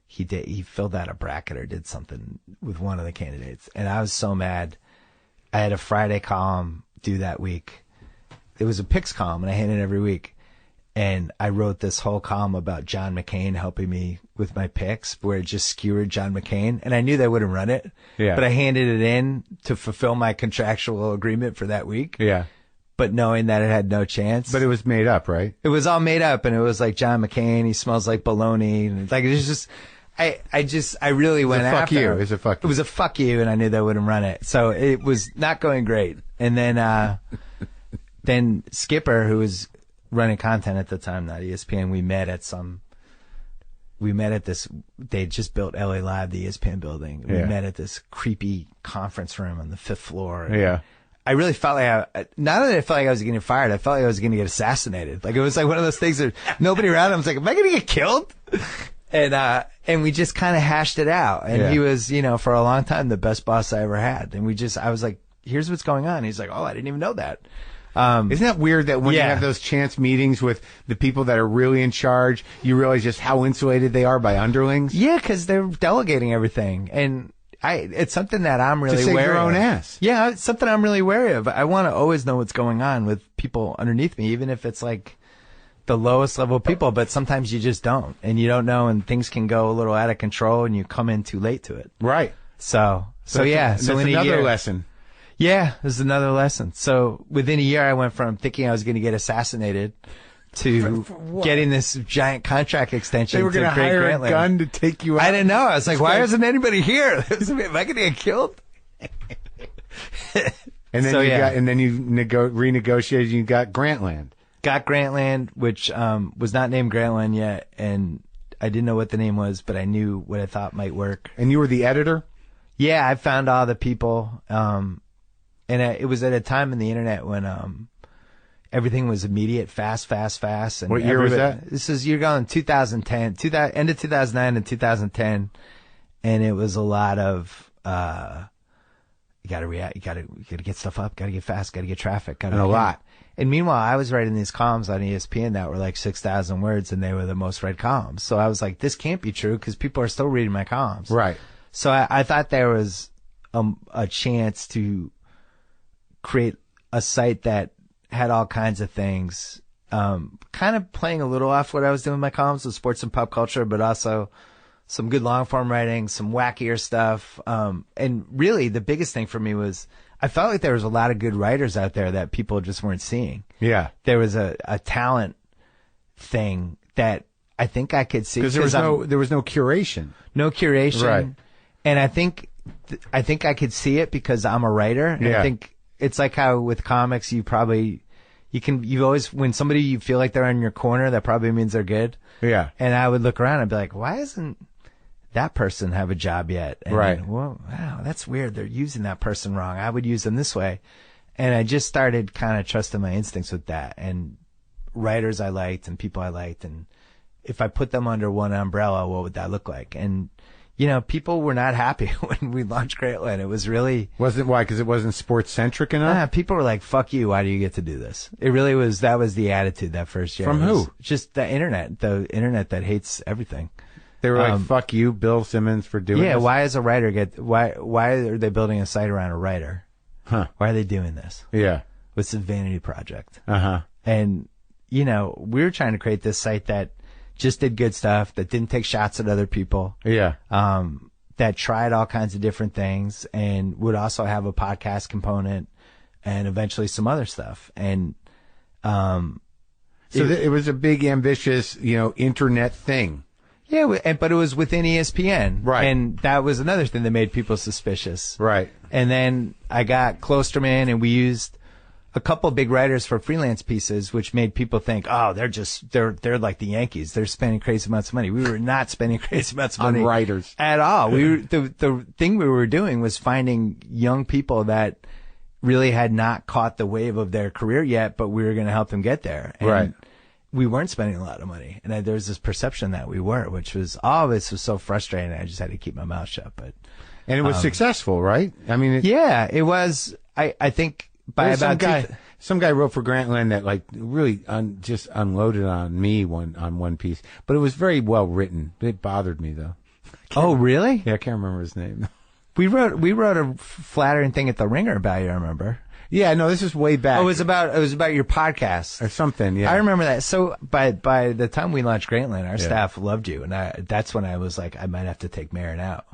he filled out a bracket or did something with one of the candidates. And I was so mad. I had a Friday column due that week. It was a picks column, and I had it every week. And I wrote this whole column about John McCain helping me with my picks, where it just skewered John McCain. And I knew they wouldn't run it. Yeah. But I handed it in to fulfill my contractual agreement for that week. Yeah. But knowing that it had no chance. But it was made up, right? It was all made up. And it was like John McCain, he smells like bologna. And like, it was just, I really went after him. It was a fuck you. It was a fuck you, and I knew they wouldn't run it. So it was not going great. And then, then Skipper, who was running content at the time, not ESPN, we met at this, they just built LA Live, the ESPN building. We met at this creepy conference room on the 5th floor. Yeah. I really felt like not that I felt like I was getting fired, I felt like I was going to get assassinated. Like, it was like one of those things that nobody around. I was like, am I going to get killed? And we just kind of hashed it out. And he was, for a long time, the best boss I ever had. And I was like, here's what's going on. He's like, oh, I didn't even know that. Isn't that weird that when you have those chance meetings with the people that are really in charge, you realize just how insulated they are by underlings? Yeah, because they're delegating everything. And it's something that I'm really wary of. To save your own of. ass. Yeah, it's something I'm really wary of. I want to always know what's going on with people underneath me, even if it's like the lowest level people, but sometimes you just don't. And you don't know, and things can go a little out of control, and you come in too late to it. Right. So that's in another lesson. Yeah, this is another lesson. So within a year, I went from thinking I was going to get assaminated to getting this giant contract extension. They were going to hire Grantland. A gun to take you out. I didn't know. I was like, why isn't anybody here? Am I going to get killed? And then you renegotiated and you got Grantland. Got Grantland, which was not named Grantland yet, and I didn't know what the name was, but I knew what I thought might work. And you were the editor? Yeah, I found all the people. And it was at a time in the internet when everything was immediate, fast. And what year was that? You're going 2010, end of 2009 and 2010, and it was a lot of you got to react, you got to get stuff up, got to get fast, got to get traffic, and a lot. And meanwhile, I was writing these columns on ESPN that were like 6,000 words, and they were the most read columns. So I was like, this can't be true because people are still reading my columns. Right. So I thought there was a chance to create a site that had all kinds of things, kind of playing a little off what I was doing in my columns with sports and pop culture, but also some good long form writing, some wackier stuff. And really the biggest thing for me was I felt like there was a lot of good writers out there that people just weren't seeing. Yeah. There was a talent thing that I think I could see. Because there was no curation. No curation. Right. And I think I could see it because I'm a writer. And I think it's like how with comics, you always, when somebody you feel like they're in your corner, that probably means they're good. Yeah. And I would look around and be like, why doesn't that person have a job yet? And right. Well, wow, that's weird. They're using that person wrong. I would use them this way. And I just started kind of trusting my instincts with that, and writers I liked and people I liked. And if I put them under one umbrella, what would that look like? And people were not happy when we launched Grantland. It was really... Wasn't why? Because it wasn't sports-centric enough? People were like, fuck you, why do you get to do this? It really was, that was the attitude that first year. From who? Just the internet that hates everything. They were like, fuck you, Bill Simmons, for doing this? Yeah, why is a writer why are they building a site around a writer? Huh. Why are they doing this? Yeah. It's a vanity project. Uh-huh. And, we were trying to create this site that just did good stuff, that didn't take shots at other people. Yeah. That tried all kinds of different things and would also have a podcast component and eventually some other stuff. And, it was a big, ambitious, internet thing. Yeah. But it was within ESPN. Right. And that was another thing that made people suspicious. Right. And then I got Klosterman, and we used a couple big writers for freelance pieces, which made people think, oh, they're like the Yankees. They're spending crazy amounts of money. We were not spending crazy amounts of money on writers at all. The thing we were doing was finding young people that really had not caught the wave of their career yet, but we were going to help them get there. And right. We weren't spending a lot of money. And there was this perception that we were, which was, all of this was so frustrating. I just had to keep my mouth shut. And it was successful, right? I mean, it was, I think, by about some guy wrote for Grantland that really just unloaded on me on one piece, but it was very well written. It bothered me though. Oh, really? Yeah, I can't remember his name. We wrote a flattering thing at the Ringer about you, I remember. Yeah, no, this is way back. Oh, it was about your podcast or something. Yeah, I remember that. So by the time we launched Grantland, our staff loved you, and that's when I was like, I might have to take Maron out,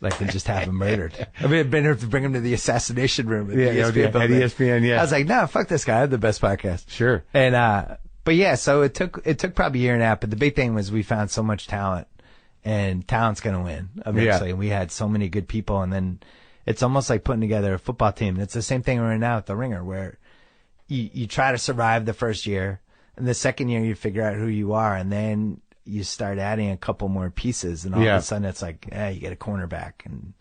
like, and just have him murdered. I mean, I've been to bring him to the assassination room at ESPN. At ESPN. Yeah, I was like, no, fuck this guy. I have the best podcast. Sure. And but yeah, so it took probably a year and a half. But the big thing was we found so much talent, and talent's gonna win eventually. And we had so many good people, and then. It's almost like putting together a football team. It's the same thing right now at the Ringer, where you try to survive the first year, and the second year you figure out who you are, and then you start adding a couple more pieces, and all of a sudden it's like, you get a cornerback, and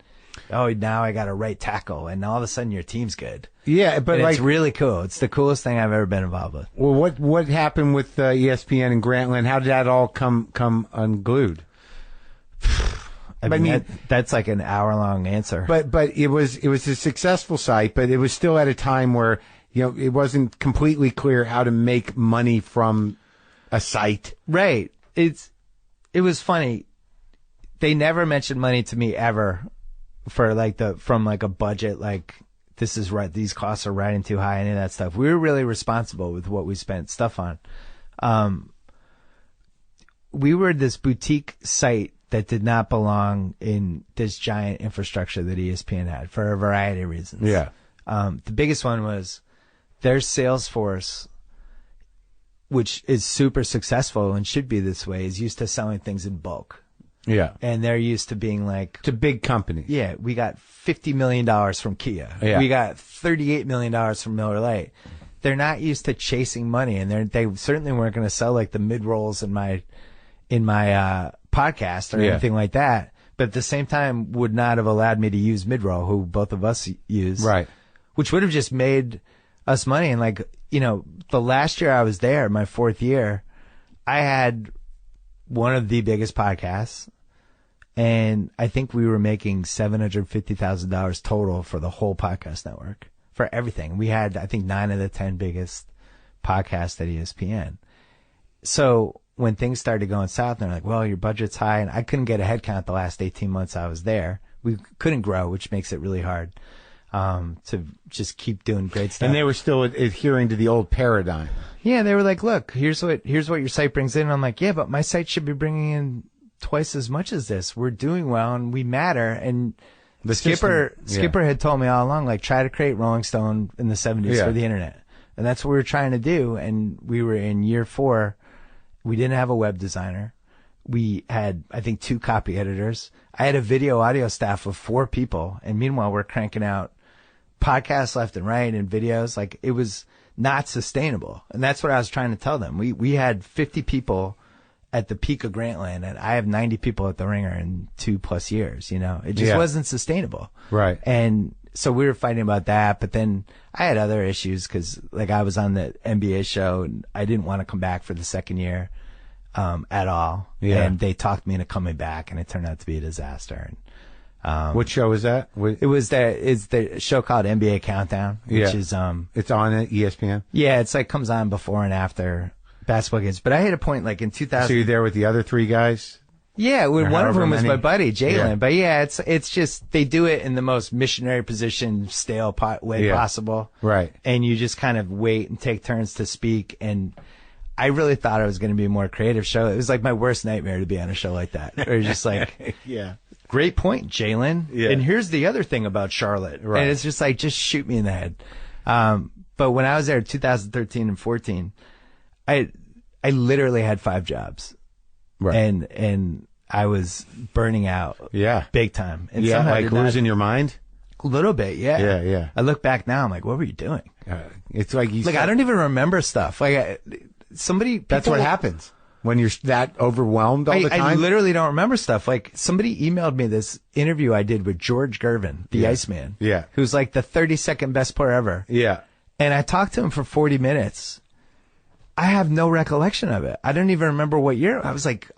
now I got a right tackle, and all of a sudden your team's good. Yeah, but it's really cool. It's the coolest thing I've ever been involved with. Well, what happened with ESPN and Grantland? How did that all come unglued? I mean, that's like an hour-long answer. But it was a successful site, but it was still at a time where, it wasn't completely clear how to make money from a site. Right. It was funny. They never mentioned money to me ever for from a budget, like, this is right, these costs are riding too high, any of that stuff. We were really responsible with what we spent stuff on. We were this boutique site that did not belong in this giant infrastructure that ESPN had for a variety of reasons. Yeah. The biggest one was their sales force, which is super successful and should be this way, is used to selling things in bulk. Yeah. And they're used to being like... To big companies. Yeah. We got $50 million from Kia. Yeah. We got $38 million from Miller Lite. They're not used to chasing money, and they certainly weren't going to sell like the mid-rolls in my podcast or anything like that, but at the same time would not have allowed me to use Midrow, who both of us use, right? Which would have just made us money. And the last year I was there, my 4th year, I had one of the biggest podcasts, and I think we were making $750,000 total for the whole podcast network for everything. We had, I think, 9 of the 10 biggest podcasts at ESPN. So when things started going south, and they're like, well, your budget's high, and I couldn't get a head count the last 18 months I was there. We couldn't grow, which makes it really hard to just keep doing great stuff. And they were still adhering to the old paradigm. Yeah, they were like, look, here's what your site brings in. And I'm like, yeah, but my site should be bringing in twice as much as this. We're doing well, and we matter. And the Skipper had told me all along, like, try to create Rolling Stone in the 70s for the internet. And that's what we were trying to do. And we were in year 4. We didn't have a web designer. We had, I think, 2 copy editors. I had a video audio staff of 4 people. And meanwhile, we're cranking out podcasts left and right and videos. Like, it was not sustainable. And that's what I was trying to tell them. We had 50 people at the peak of Grantland, and I have 90 people at the Ringer in 2+ years. It just wasn't sustainable. Right. And so we were fighting about that, but then I had other issues because, like, I was on the NBA show and I didn't want to come back for the second year at all. Yeah. And they talked me into coming back, and it turned out to be a disaster. And what show was that? It's the show called NBA Countdown, which is it's on at ESPN. Yeah, it's like comes on before and after basketball games. But I hit a point like in 2000. So you're there with the other 3 guys? Yeah, one of them was many. my buddy, Jalen. Yeah. But yeah, it's just, they do it in the most missionary position, stale way possible. Right. And you just kind of wait and take turns to speak. And I really thought it was going to be a more creative show. It was like my worst nightmare to be on a show like that. Or just like, yeah. Great point, Jalen. Yeah. And here's the other thing about Charlotte. Right. And it's just like, just shoot me in the head. But when I was there in 2013 and 14, I literally had 5 jobs. Right. And I was burning out. Yeah. Big time. And like losing your mind? A little bit, yeah. Yeah, yeah. I look back now, I'm like, what were you doing? It's like I don't even remember stuff. Like, that's what happens when you're that overwhelmed all the time. I literally don't remember stuff. Like, somebody emailed me this interview I did with George Gervin, the Iceman. Yeah. Who's like the 32nd best player ever. Yeah. And I talked to him for 40 minutes. I have no recollection of it. I don't even remember what year. I was like,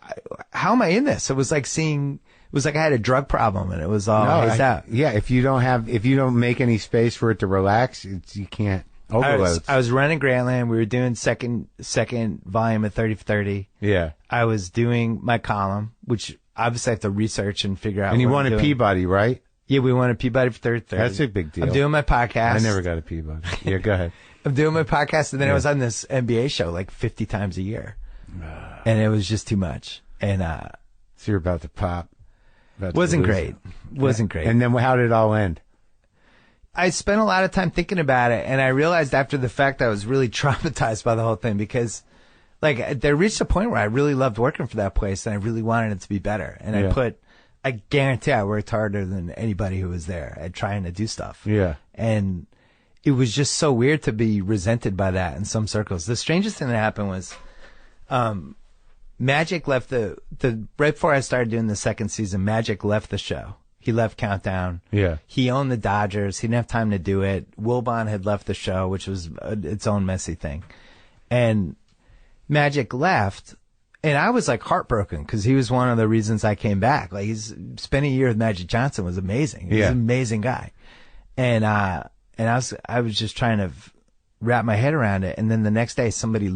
how am I in this? It was like I had a drug problem, and it was all hazed out. Yeah. If you don't make any space for it to relax, you can't overload. I was running Grantland. We were doing second volume of 30 for 30. Yeah. I was doing my column, which obviously I have to research and figure out. And you won a Peabody, right? Yeah, we won a Peabody for third. That's a big deal. I'm doing my podcast. I never got a Peabody. Yeah, go ahead. I'm doing my podcast, and then I was on this NBA show like 50 times a year. And it was just too much. And so you're about to pop. Wasn't great. Wasn't great. And then how did it all end? I spent a lot of time thinking about it, and I realized after the fact I was really traumatized by the whole thing because, like, there reached a point where I really loved working for that place, and I really wanted it to be better. And I guarantee I worked harder than anybody who was there at trying to do stuff. Yeah. And it was just so weird to be resented by that in some circles. The strangest thing that happened was, Magic left the right before I started doing the second season, Magic left the show. He left Countdown. Yeah. He owned the Dodgers. He didn't have time to do it. Wilbon had left the show, which was its own messy thing. And Magic left, and I was like heartbroken because he was one of the reasons I came back. Like, spending a year with Magic Johnson was amazing. He was an amazing guy. And I was just trying to wrap my head around it. And then the next day somebody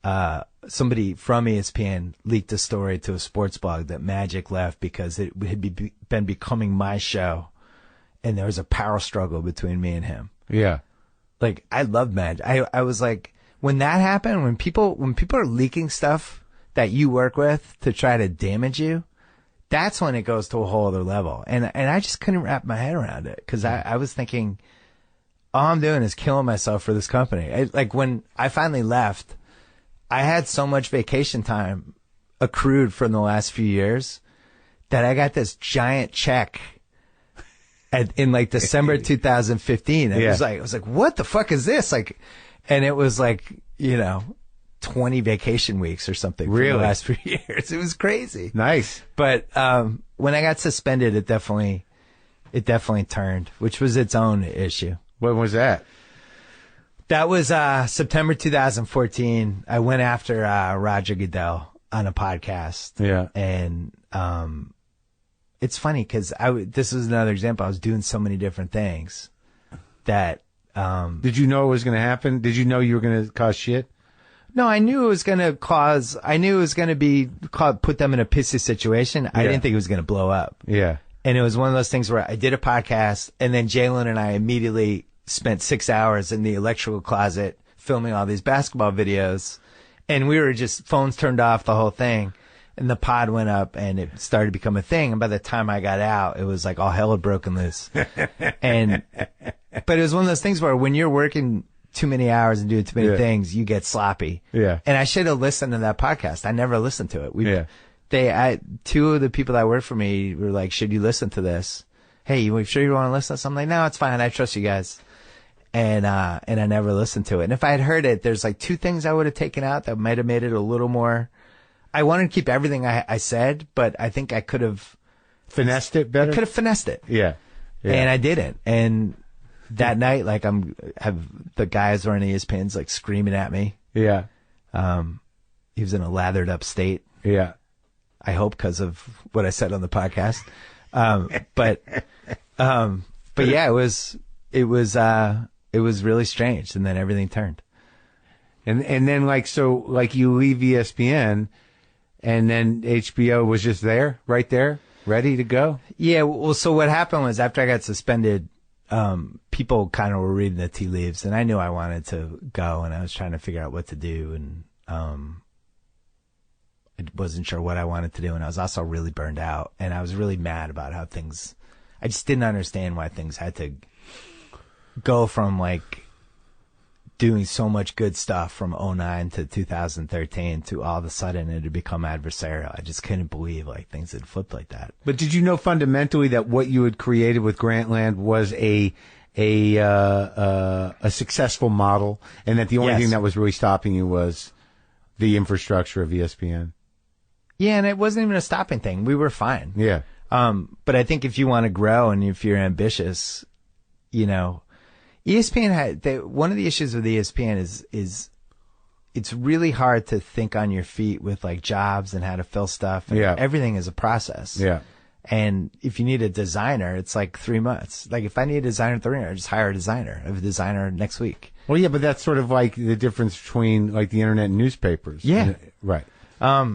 from ESPN leaked a story to a sports blog that Magic left because it had been becoming my show, and there was a power struggle between me and him. Yeah. Like, I love Magic. I was like, when that happened, when people are leaking stuff that you work with to try to damage you, that's when it goes to a whole other level. And I just couldn't wrap my head around it because I was thinking, all I'm doing is killing myself for this company. Like, when I finally left, I had so much vacation time accrued from the last few years that I got this giant check in like December 2015. And I was like, what the fuck is this? Like, and it was like, 20 vacation weeks or something for the last few years. It was crazy. Nice. But, when I got suspended, it definitely turned, which was its own issue. When was that? That was September 2014. I went after Roger Goodell on a podcast. Yeah. And it's funny because this was another example. I was doing so many different things that... Did you know it was going to happen? Did you know you were going to cause shit? No, I knew it was going to put them in a pissy situation. I didn't think it was going to blow up. Yeah. And it was one of those things where I did a podcast, and then Jalen and I immediately spent 6 hours in the electrical closet filming all these basketball videos, and we were just phones turned off, the whole thing, and the pod went up and it started to become a thing. And by the time I got out, it was like all hell had broken loose. But it was one of those things where when you're working too many hours and doing too many things, you get sloppy. Yeah. And I should have listened to that podcast. I never listened to it. Two of the people that work for me were like, should you listen to this? Hey, you sure you want to listen to this? I'm like, no, it's fine. I trust you guys. And I never listened to it. And if I had heard it, there's like two things I would have taken out that might have made it a little more. I wanted to keep everything I said, but I think I could have finessed it better. I could have finessed it. Yeah. And I didn't. And that night, like, the guys wearing ESPNs like screaming at me. Yeah. He was in a lathered up state. Yeah. I hope because of what I said on the podcast. But yeah, it was really strange. And then everything turned. And then like you leave ESPN and then HBO was just there, right there, ready to go. Yeah. Well, so what happened was after I got suspended, people kind of were reading the tea leaves, and I knew I wanted to go, and I was trying to figure out what to do, and I wasn't sure what I wanted to do, and I was also really burned out, and I was really mad about how things. I just didn't understand why things had to go from like doing so much good stuff from 2009 to 2013 to all of a sudden it had become adversarial. I just couldn't believe like things had flipped like that. But did you know fundamentally that what you had created with Grantland was a successful model, and that the only thing that was really stopping you was the infrastructure of ESPN? Yeah, and it wasn't even a stopping thing. We were fine. Yeah. But I think if you want to grow and if you're ambitious, ESPN one of the issues with ESPN is it's really hard to think on your feet with like jobs and how to fill stuff. And everything is a process. Yeah. And if you need a designer, it's like 3 months. Like if I need a designer 3 months, I just hire a designer. I have a designer next week. Well, yeah, but that's sort of like the difference between like the internet and newspapers. Yeah. Right. But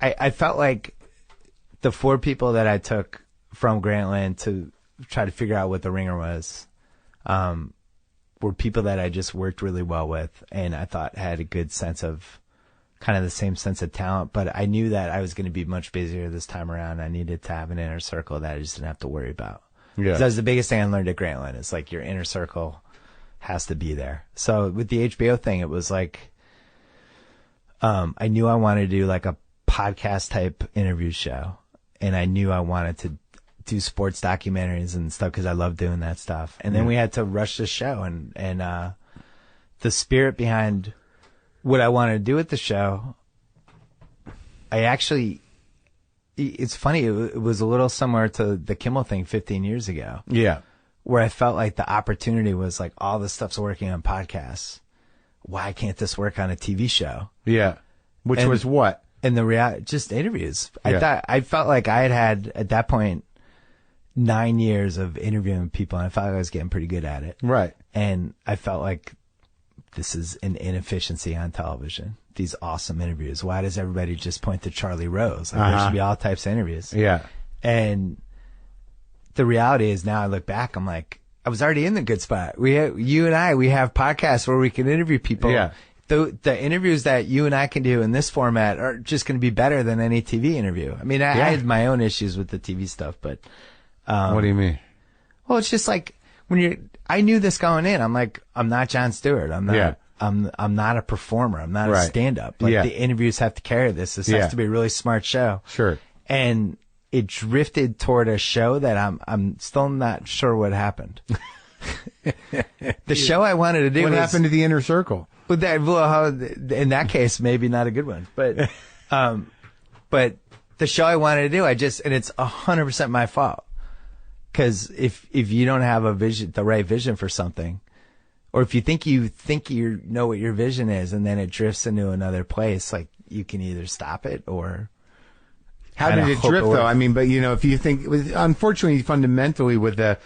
I felt like the 4 people that I took from Grantland to try to figure out what the Ringer was, were people that I just worked really well with, and I thought had a good sense of kind of the same sense of talent. But I knew that I was going to be much busier this time around. I needed to have an inner circle that I just didn't have to worry about. Yeah. That was the biggest thing I learned at Grantland. It's like your inner circle has to be there. So with the HBO thing, it was like, I knew I wanted to do like a podcast type interview show, and I knew I wanted to do sports documentaries and stuff because I love doing that stuff. And then we had to rush the show, and the spirit behind what I wanted to do with the show, it's funny, it was a little similar to the Kimmel thing 15 years ago. Yeah. Where I felt like the opportunity was like, all this stuff's working on podcasts. Why can't this work on a TV show? Yeah. Which was what? And just interviews. Yeah. I felt like I had at that point 9 years of interviewing people, and I felt like I was getting pretty good at it. Right. And I felt like this is an inefficiency on television. These awesome interviews. Why does everybody just point to Charlie Rose? Like, there should be all types of interviews. Yeah. And the reality is, now I look back, I'm like, I was already in the good spot. We have podcasts where we can interview people. Yeah. The interviews that you and I can do in this format are just going to be better than any TV interview. I mean, I had my own issues with the TV stuff, but what do you mean? Well, it's just like I knew this going in. I'm like, I'm not Jon Stewart. I'm not. Yeah. I'm not a performer. I'm not a stand-up. Like, the interviews have to carry this. This has to be a really smart show. Sure. And it drifted toward a show that I'm still not sure what happened. The show I wanted to do. What happened to the inner circle? In that case, maybe not a good one. But the show I wanted to do, and it's 100% my fault. Because if you don't have the right vision for something, or if you think you know what your vision is, and then it drifts into another place, like, you can either stop it or. How did it drift, though? I mean, but if you think, unfortunately, fundamentally, with a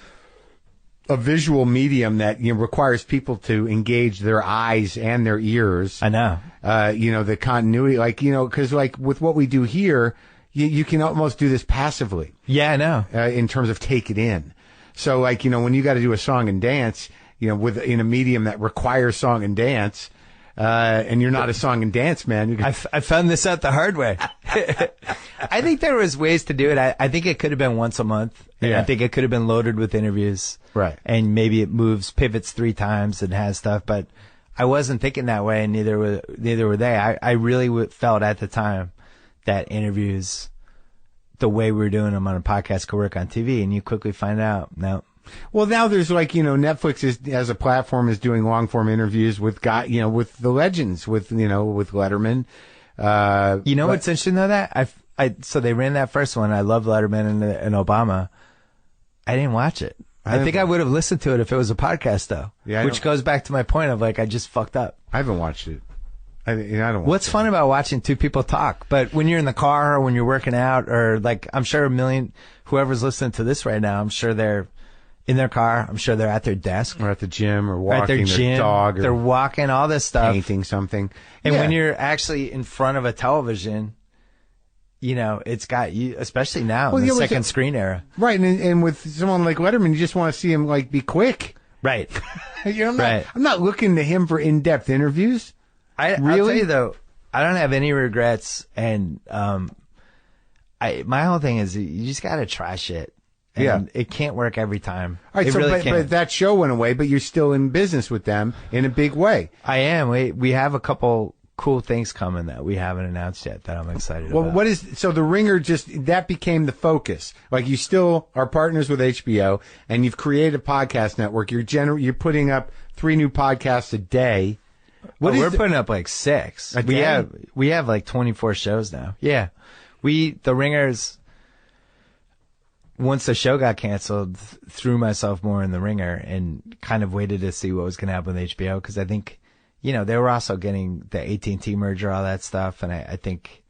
visual medium that requires people to engage their eyes and their ears. I know. The continuity, because with what we do here, you can almost do this passively. Yeah, I know. In terms of take it in. So, when you got to do a song and dance, in a medium that requires song and dance, and you're not a song and dance man. I found this out the hard way. I think there was ways to do it. I think it could have been once a month. Yeah. I think it could have been loaded with interviews. Right. And maybe it pivots 3 times and has stuff, but I wasn't thinking that way, and neither were they. I really felt at the time that interviews, the way we were doing them on a podcast, could work on TV, and you quickly find out, no. Well, now there's Netflix as a platform is doing long form interviews with with the legends, with Letterman. What's interesting though, so they ran that first one. I love Letterman and Obama. I didn't watch it. I think I would have listened to it if it was a podcast though. Yeah, which goes back to my point of I just fucked up. I haven't watched it. I don't. What's fun about watching 2 people talk? But when you're in the car or when you're working out, or I'm sure whoever's listening to this right now, I'm sure they're in their car. I'm sure they're at their desk. Or at the gym, or walking their dog. Or they're walking, all this stuff. Painting something. And when you're actually in front of a television, it's got you, especially now in the second screen era. Right. And with someone like Letterman, you just want to see him be quick. Right. I'm not looking to him for in-depth interviews. I'll tell you though, I don't have any regrets. And, my whole thing is you just got to try shit. And it can't work every time. All right, but that show went away, but you're still in business with them in a big way. I am. We have a couple cool things coming that we haven't announced yet that I'm excited about. So the Ringer that became the focus. You still are partners with HBO, and you've created a podcast network. You're putting up 3 new podcasts a day. We're putting up 6. We have 24 shows now. Yeah. The Ringer's. Once the show got canceled, threw myself more in the Ringer and kind of waited to see what was going to happen with HBO, because I think, they were also getting the AT&T merger, all that stuff, and I think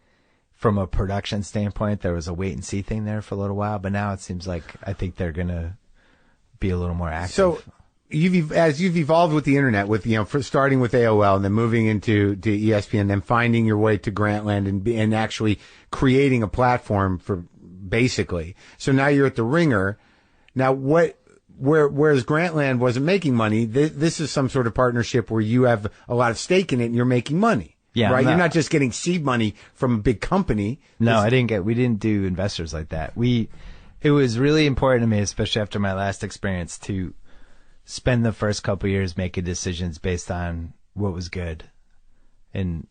from a production standpoint, there was a wait and see thing there for a little while, but now it seems like I think they're going to be a little more active. So as you've evolved with the internet, with starting with AOL and then moving into ESPN, then finding your way to Grantland and actually creating a platform for basically. So now you're at the Ringer. Now whereas Grantland wasn't making money, this is some sort of partnership where you have a lot of stake in it and you're making money. Yeah, right. No. You're not just getting seed money from a big company. No, we didn't do investors like that. It was really important to me, especially after my last experience, to spend the first couple of years making decisions based on what was good and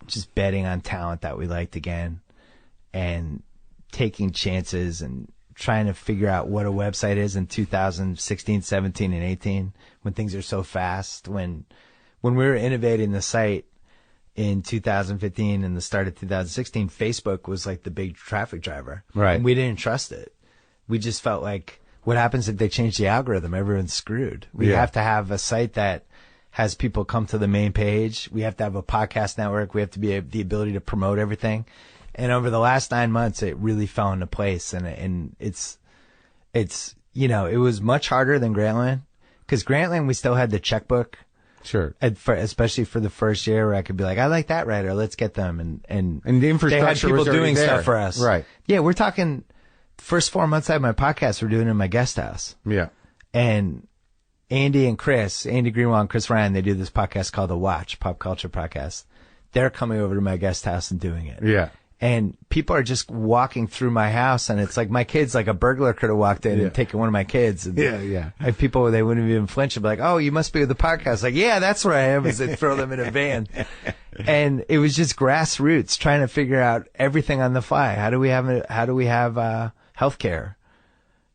just betting on talent that we liked again and taking chances and trying to figure out what a website is in 2016, 17, and 18 when things are so fast. When we were innovating the site in 2015 and the start of 2016, Facebook was like the big traffic driver. Right. And we didn't trust it. We just felt like, what happens if they change the algorithm? Everyone's screwed. We have to have a site that has people come to the main page. We have to have a podcast network. We have to be the ability to promote everything. And over the last 9 months, it really fell into place. And it's, it was much harder than Grantland, because Grantland, we still had the checkbook. Sure. Especially for the first year, where I could be like, I like that writer. Let's get them. And the infrastructure they had people was already doing there. stuff for us. Right. Yeah. We're talking first 4 months I had my podcast, we're doing it in my guest house. Yeah. And Andy Greenwald and Chris Ryan, they do this podcast called The Watch, pop culture podcast. They're coming over to my guest house and doing it. Yeah. And people are just walking through my house, and it's like my kids, like a burglar could have walked in and taken one of my kids. And yeah. People, they wouldn't even flinch and be like, "Oh, you must be with the podcast." Like, yeah, that's where I am. As they throw them in a van. And it was just grassroots, trying to figure out everything on the fly. How do we have healthcare?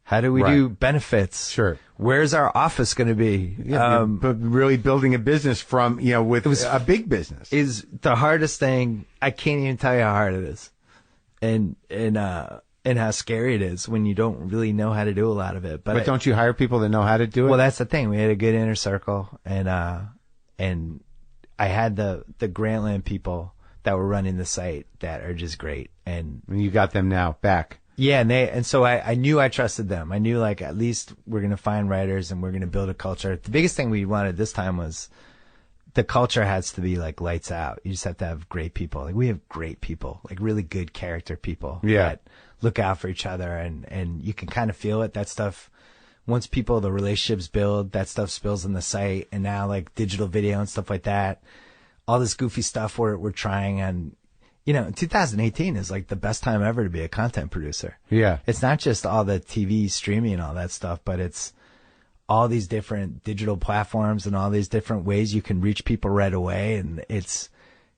How do we do benefits? Sure. Where's our office going to be? But really building a business from, with a big business is the hardest thing. I can't even tell you how hard it is. And how scary it is when you don't really know how to do a lot of it. But don't you hire people that know how to do it? Well, that's the thing. We had a good inner circle, and I had the Grantland people that were running the site that are just great. And you got them now back. Yeah, and so I knew I trusted them. I knew, like, at least we're going to find writers and we're going to build a culture. The biggest thing we wanted this time was the culture has to be like lights out. You just have to have great people. Like, we have great people, like really good character people that look out for each other, and you can kind of feel it. That stuff, once the relationships build, that stuff spills in the site. And now, like, digital video and stuff like that, all this goofy stuff we're trying. And 2018 is like the best time ever to be a content producer. Yeah. It's not just all the TV streaming and all that stuff, but it's all these different digital platforms and all these different ways you can reach people right away. And it's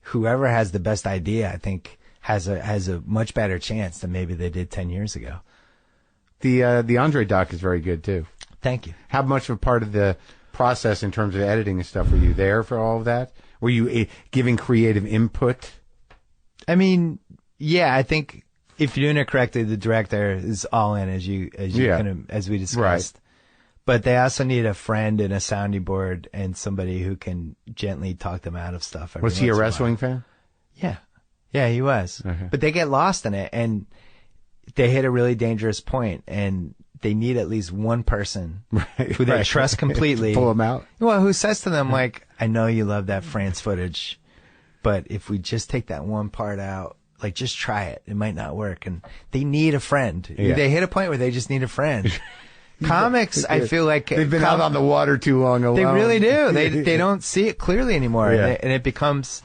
whoever has the best idea, I think, has a much better chance than maybe they did 10 years ago. The Andre doc is very good too. Thank you. How much of a part of the process in terms of editing and stuff were you there for all of that? Were you giving creative input? I mean, yeah, I think if you're doing it correctly, the director is all in, as we discussed. Right. But they also need a friend and a sounding board and somebody who can gently talk them out of stuff. Was he a wrestling fan? Yeah, he was. Okay. But they get lost in it, and they hit a really dangerous point, and they need at least one person who they trust completely. Pull them out. Well, who says to them, like, I know you love that France footage, but if we just take that one part out, like, just try it. It might not work. And they need a friend. Yeah. They hit a point where they just need a friend. Comics, I feel like they've been out on the water too long alone. They really do. They don't see it clearly anymore. Yeah. And it becomes,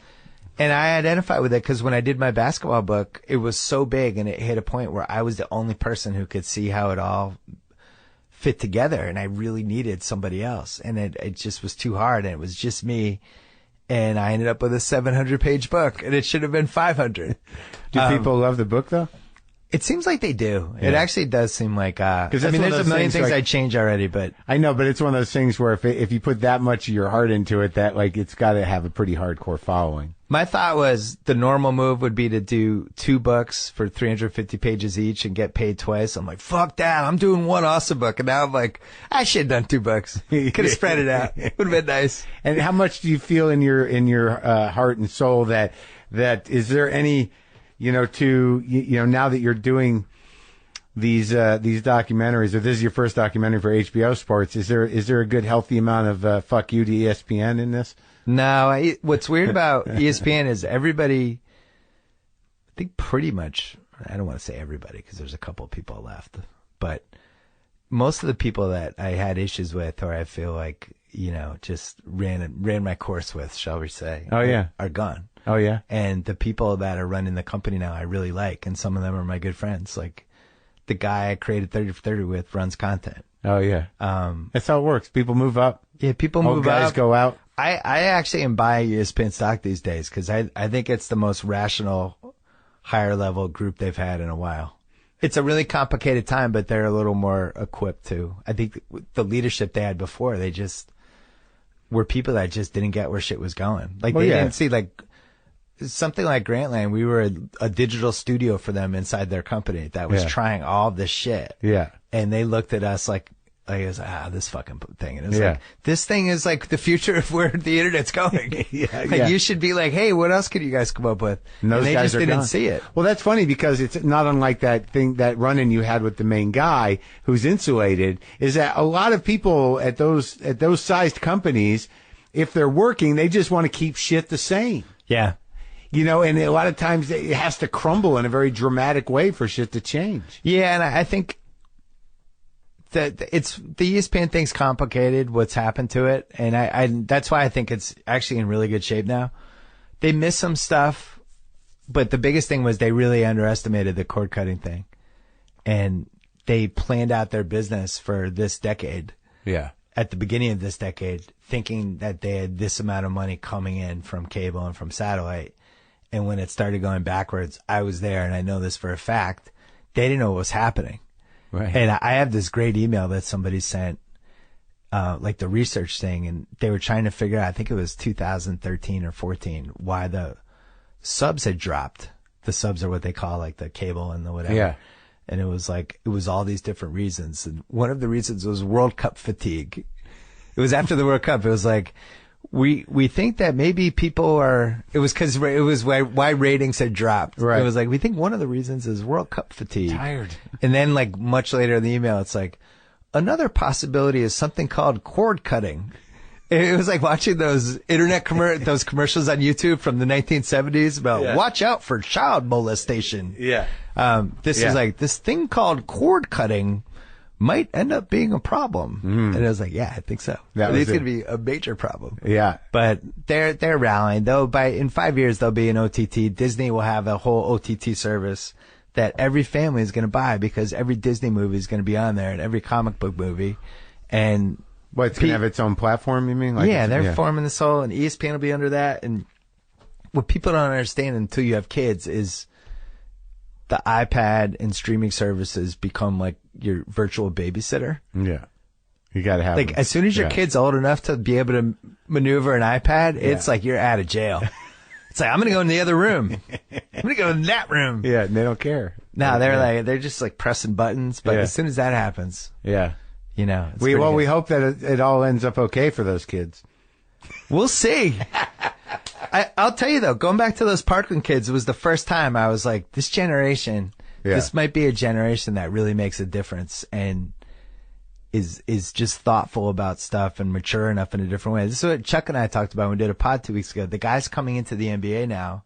and I identify with it because when I did my basketball book, it was so big and it hit a point where I was the only person who could see how it all fit together. And I really needed somebody else. And it just was too hard. And it was just me. And I ended up with a 700-page book, and it should have been 500. Do people love the book, though? It seems like they do. Yeah. It actually does seem like, I mean, there's a million things I'd change already, but. I know, but it's one of those things where if you put that much of your heart into it, that, like, it's got to have a pretty hardcore following. My thought was the normal move would be to do 2 books for 350 pages each and get paid twice. I'm like, fuck that. I'm doing one awesome book. And now I'm like, I should have done 2 books. Could have spread it out. Would have been nice. And how much do you feel in your heart and soul that is there any, now that you're doing these documentaries, or this is your first documentary for HBO Sports, is there a good healthy amount of fuck you to ESPN in this? No, what's weird about ESPN is everybody, think pretty much, I don't want to say everybody because there's a couple of people left, but most of the people that I had issues with, or I feel like, just ran my course with, shall we say, are gone. Oh, yeah. And the people that are running the company now, I really like, and some of them are my good friends. Like the guy I created 30 for 30 with runs content. Oh, yeah. That's how it works. People move up. Yeah, people move up. Guys go out. I actually am buying ESPN stock these days because I think it's the most rational, higher level group they've had in a while. It's a really complicated time, but they're a little more equipped to. I think the leadership they had before, they just were people that just didn't get where shit was going. Like they didn't see like something like Grantland. We were a digital studio for them inside their company that was trying all this shit. Yeah. And they looked at us like it was, this fucking thing. And it was like, this thing is like the future of where the internet's going. You should be like, hey, what else could you guys come up with? And those they guys just didn't see it. Well, that's funny because it's not unlike that thing, that run-in you had with the main guy who's insulated, is that a lot of people at those sized companies, if they're working, they just want to keep shit the same. Yeah. And a lot of times it has to crumble in a very dramatic way for shit to change. Yeah, and I think that it's the ESPN thing's complicated, what's happened to it, and I that's why I think it's actually in really good shape now. They missed some stuff, but the biggest thing was they really underestimated the cord cutting thing, and they planned out their business for this decade. Yeah. At the beginning of this decade, thinking that they had this amount of money coming in from cable and from satellite, and when it started going backwards, I was there, and I know this for a fact. They didn't know what was happening. Right. And I have this great email that somebody sent, like the research thing, and they were trying to figure out, I think it was 2013 or 14, why the subs had dropped. The subs are what they call like the cable and the whatever. Yeah. And it was all these different reasons. And one of the reasons was World Cup fatigue. It was after the World Cup. It was like, we think that maybe people it was why ratings had dropped. Right. It was like, we think one of the reasons is World Cup fatigue. Tired. And then like much later in the email, it's like, another possibility is something called cord cutting. It was like watching those those commercials on YouTube from the 1970s about watch out for child molestation. Yeah. This is like, this thing called cord cutting might end up being a problem. And I was like, yeah, I think so. I think it's going to be a major problem. Yeah. But they're rallying. In 5 years, there'll be an OTT. Disney will have a whole OTT service that every family is going to buy because every Disney movie is going to be on there and every comic book movie. And it's going to have its own platform, you mean? They're forming this whole, and ESPN will be under that. And what people don't understand until you have kids is the iPad and streaming services become like your virtual babysitter. Yeah. You got to have like them. As soon as your kid's old enough to be able to maneuver an iPad, it's like you're out of jail. It's like, I'm going to go in the other room. I'm going to go in that room. Yeah, and they don't care. No, they're just like pressing buttons. But as soon as that happens, we hope that it all ends up okay for those kids. We'll see. I'll tell you though, going back to those Parkland kids, it was the first time I was like, this generation, this might be a generation that really makes a difference and is just thoughtful about stuff and mature enough in a different way. This is what Chuck and I talked about when we did a pod 2 weeks ago. The guys coming into the NBA now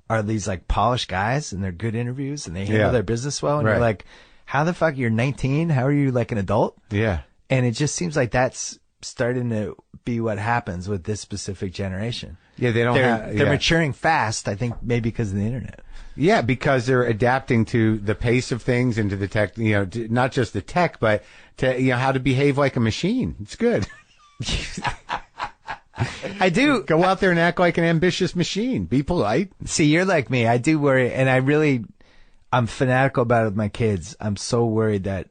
are these like polished guys and they're good interviews and they handle their business well. And you're like, how the fuck, you're 19? How are you like an adult? Yeah. And it just seems like that's starting to be what happens with this specific generation. Yeah, they're maturing fast, I think maybe because of the internet. Yeah, because they're adapting to the pace of things and to the tech, not just the tech, but to, how to behave like a machine. It's good. I do. Go out there and act like an ambitious machine. Be polite. See, you're like me. I do worry, and I'm fanatical about it with my kids. I'm so worried that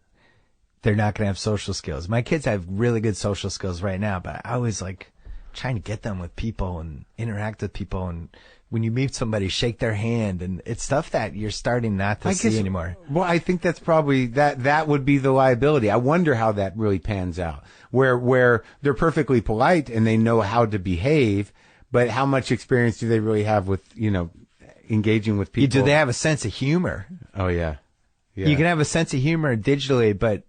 they're not going to have social skills. My kids have really good social skills right now, but I always like trying to get them with people and interact with people. And when you meet somebody, shake their hand. And it's stuff that you're starting not to see anymore. Well, I think that's probably that would be the liability. I wonder how that really pans out, where they're perfectly polite and they know how to behave, but how much experience do they really have with, engaging with people? Do they have a sense of humor? Oh, yeah. You can have a sense of humor digitally, but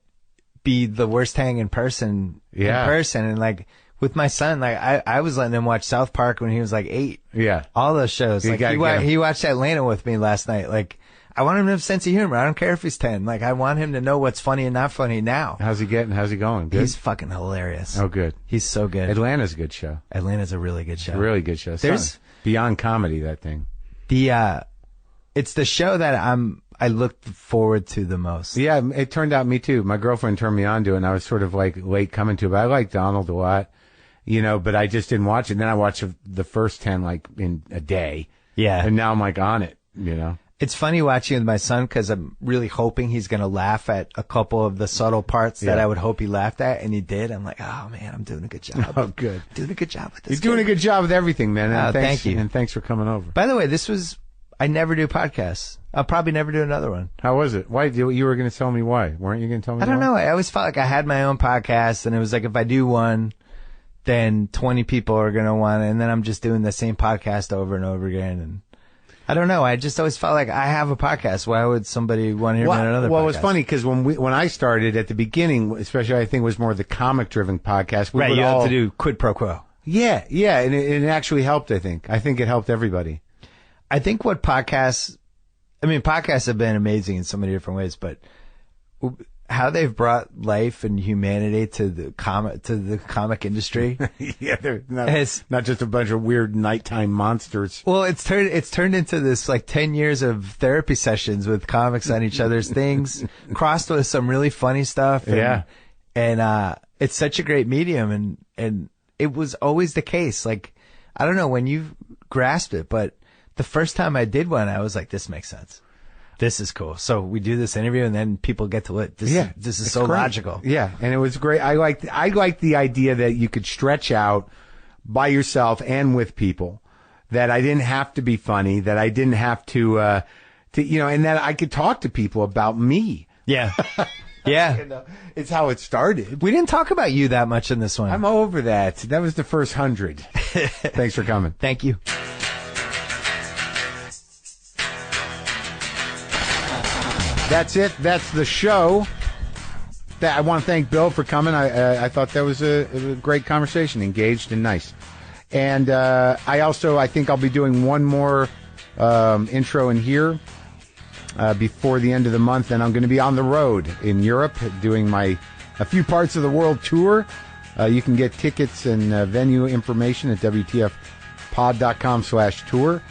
be the worst hang in person. And like, with my son, like I was letting him watch South Park when he was like 8. Yeah. All those shows. You Like gotta get him. he watched Atlanta with me last night. Like I want him to have a sense of humor. I don't care if he's 10. Like I want him to know what's funny and not funny now. How's he getting? How's he going? Good? He's fucking hilarious. Oh, good. He's so good. Atlanta's a good show. Atlanta's a really good show. Really good show. There's beyond comedy, that thing. It's the show that I look forward to the most. Yeah, it turned out me too. My girlfriend turned me on to it, and I was sort of like late coming to it. But I like Donald a lot, but I just didn't watch it. And then I watched the first 10 like in a day. Yeah. And now I'm like on it, It's funny watching with my son because I'm really hoping he's going to laugh at a couple of the subtle parts that I would hope he laughed at, and he did. I'm like, oh man, I'm doing a good job. Oh, good. Doing a good job with this. You're doing a good job with everything, man. And thank you. And thanks for coming over. By the way, I never do podcasts. I'll probably never do another one. How was it? Why? You were going to tell me why. Weren't you going to tell me I don't why? know. I always felt like I had my own podcast, and it was like if I do one, then 20 people are going to want it, and then I'm just doing the same podcast over and over again. And I don't know. I just always felt like I have a podcast. Why would somebody want to hear me on another podcast? Well, it was funny because when I started at the beginning, especially I think it was more the comic-driven podcast. We right, would you have to do quid pro quo. Yeah, and it actually helped, I think. I think it helped everybody. I think podcasts have been amazing in so many different ways, but how they've brought life and humanity to the comic industry. Yeah, they're not just a bunch of weird nighttime monsters. Well, it's turned into this like 10 years of therapy sessions with comics on each other's things, crossed with some really funny stuff. And it's such a great medium, and it was always the case. Like, I don't know when you grasped it, but the first time I did one, I was like, this makes sense. This is cool. So we do this interview and then people get to it. This is so great. logical. Yeah. And it was great. I liked the idea that you could stretch out by yourself and with people, that I didn't have to be funny, that I didn't have to, and that I could talk to people about me. Yeah. Yeah. It's how it started. We didn't talk about you that much in this one. I'm over that. That was the first 100. Thanks for coming. Thank you. That's it. That's the show. I want to thank Bill for coming. I thought that was a great conversation, engaged and nice. And I think I'll be doing one more intro in here before the end of the month. And I'm going to be on the road in Europe doing a few parts of the world tour. You can get tickets and venue information at WTFpod.com/tour.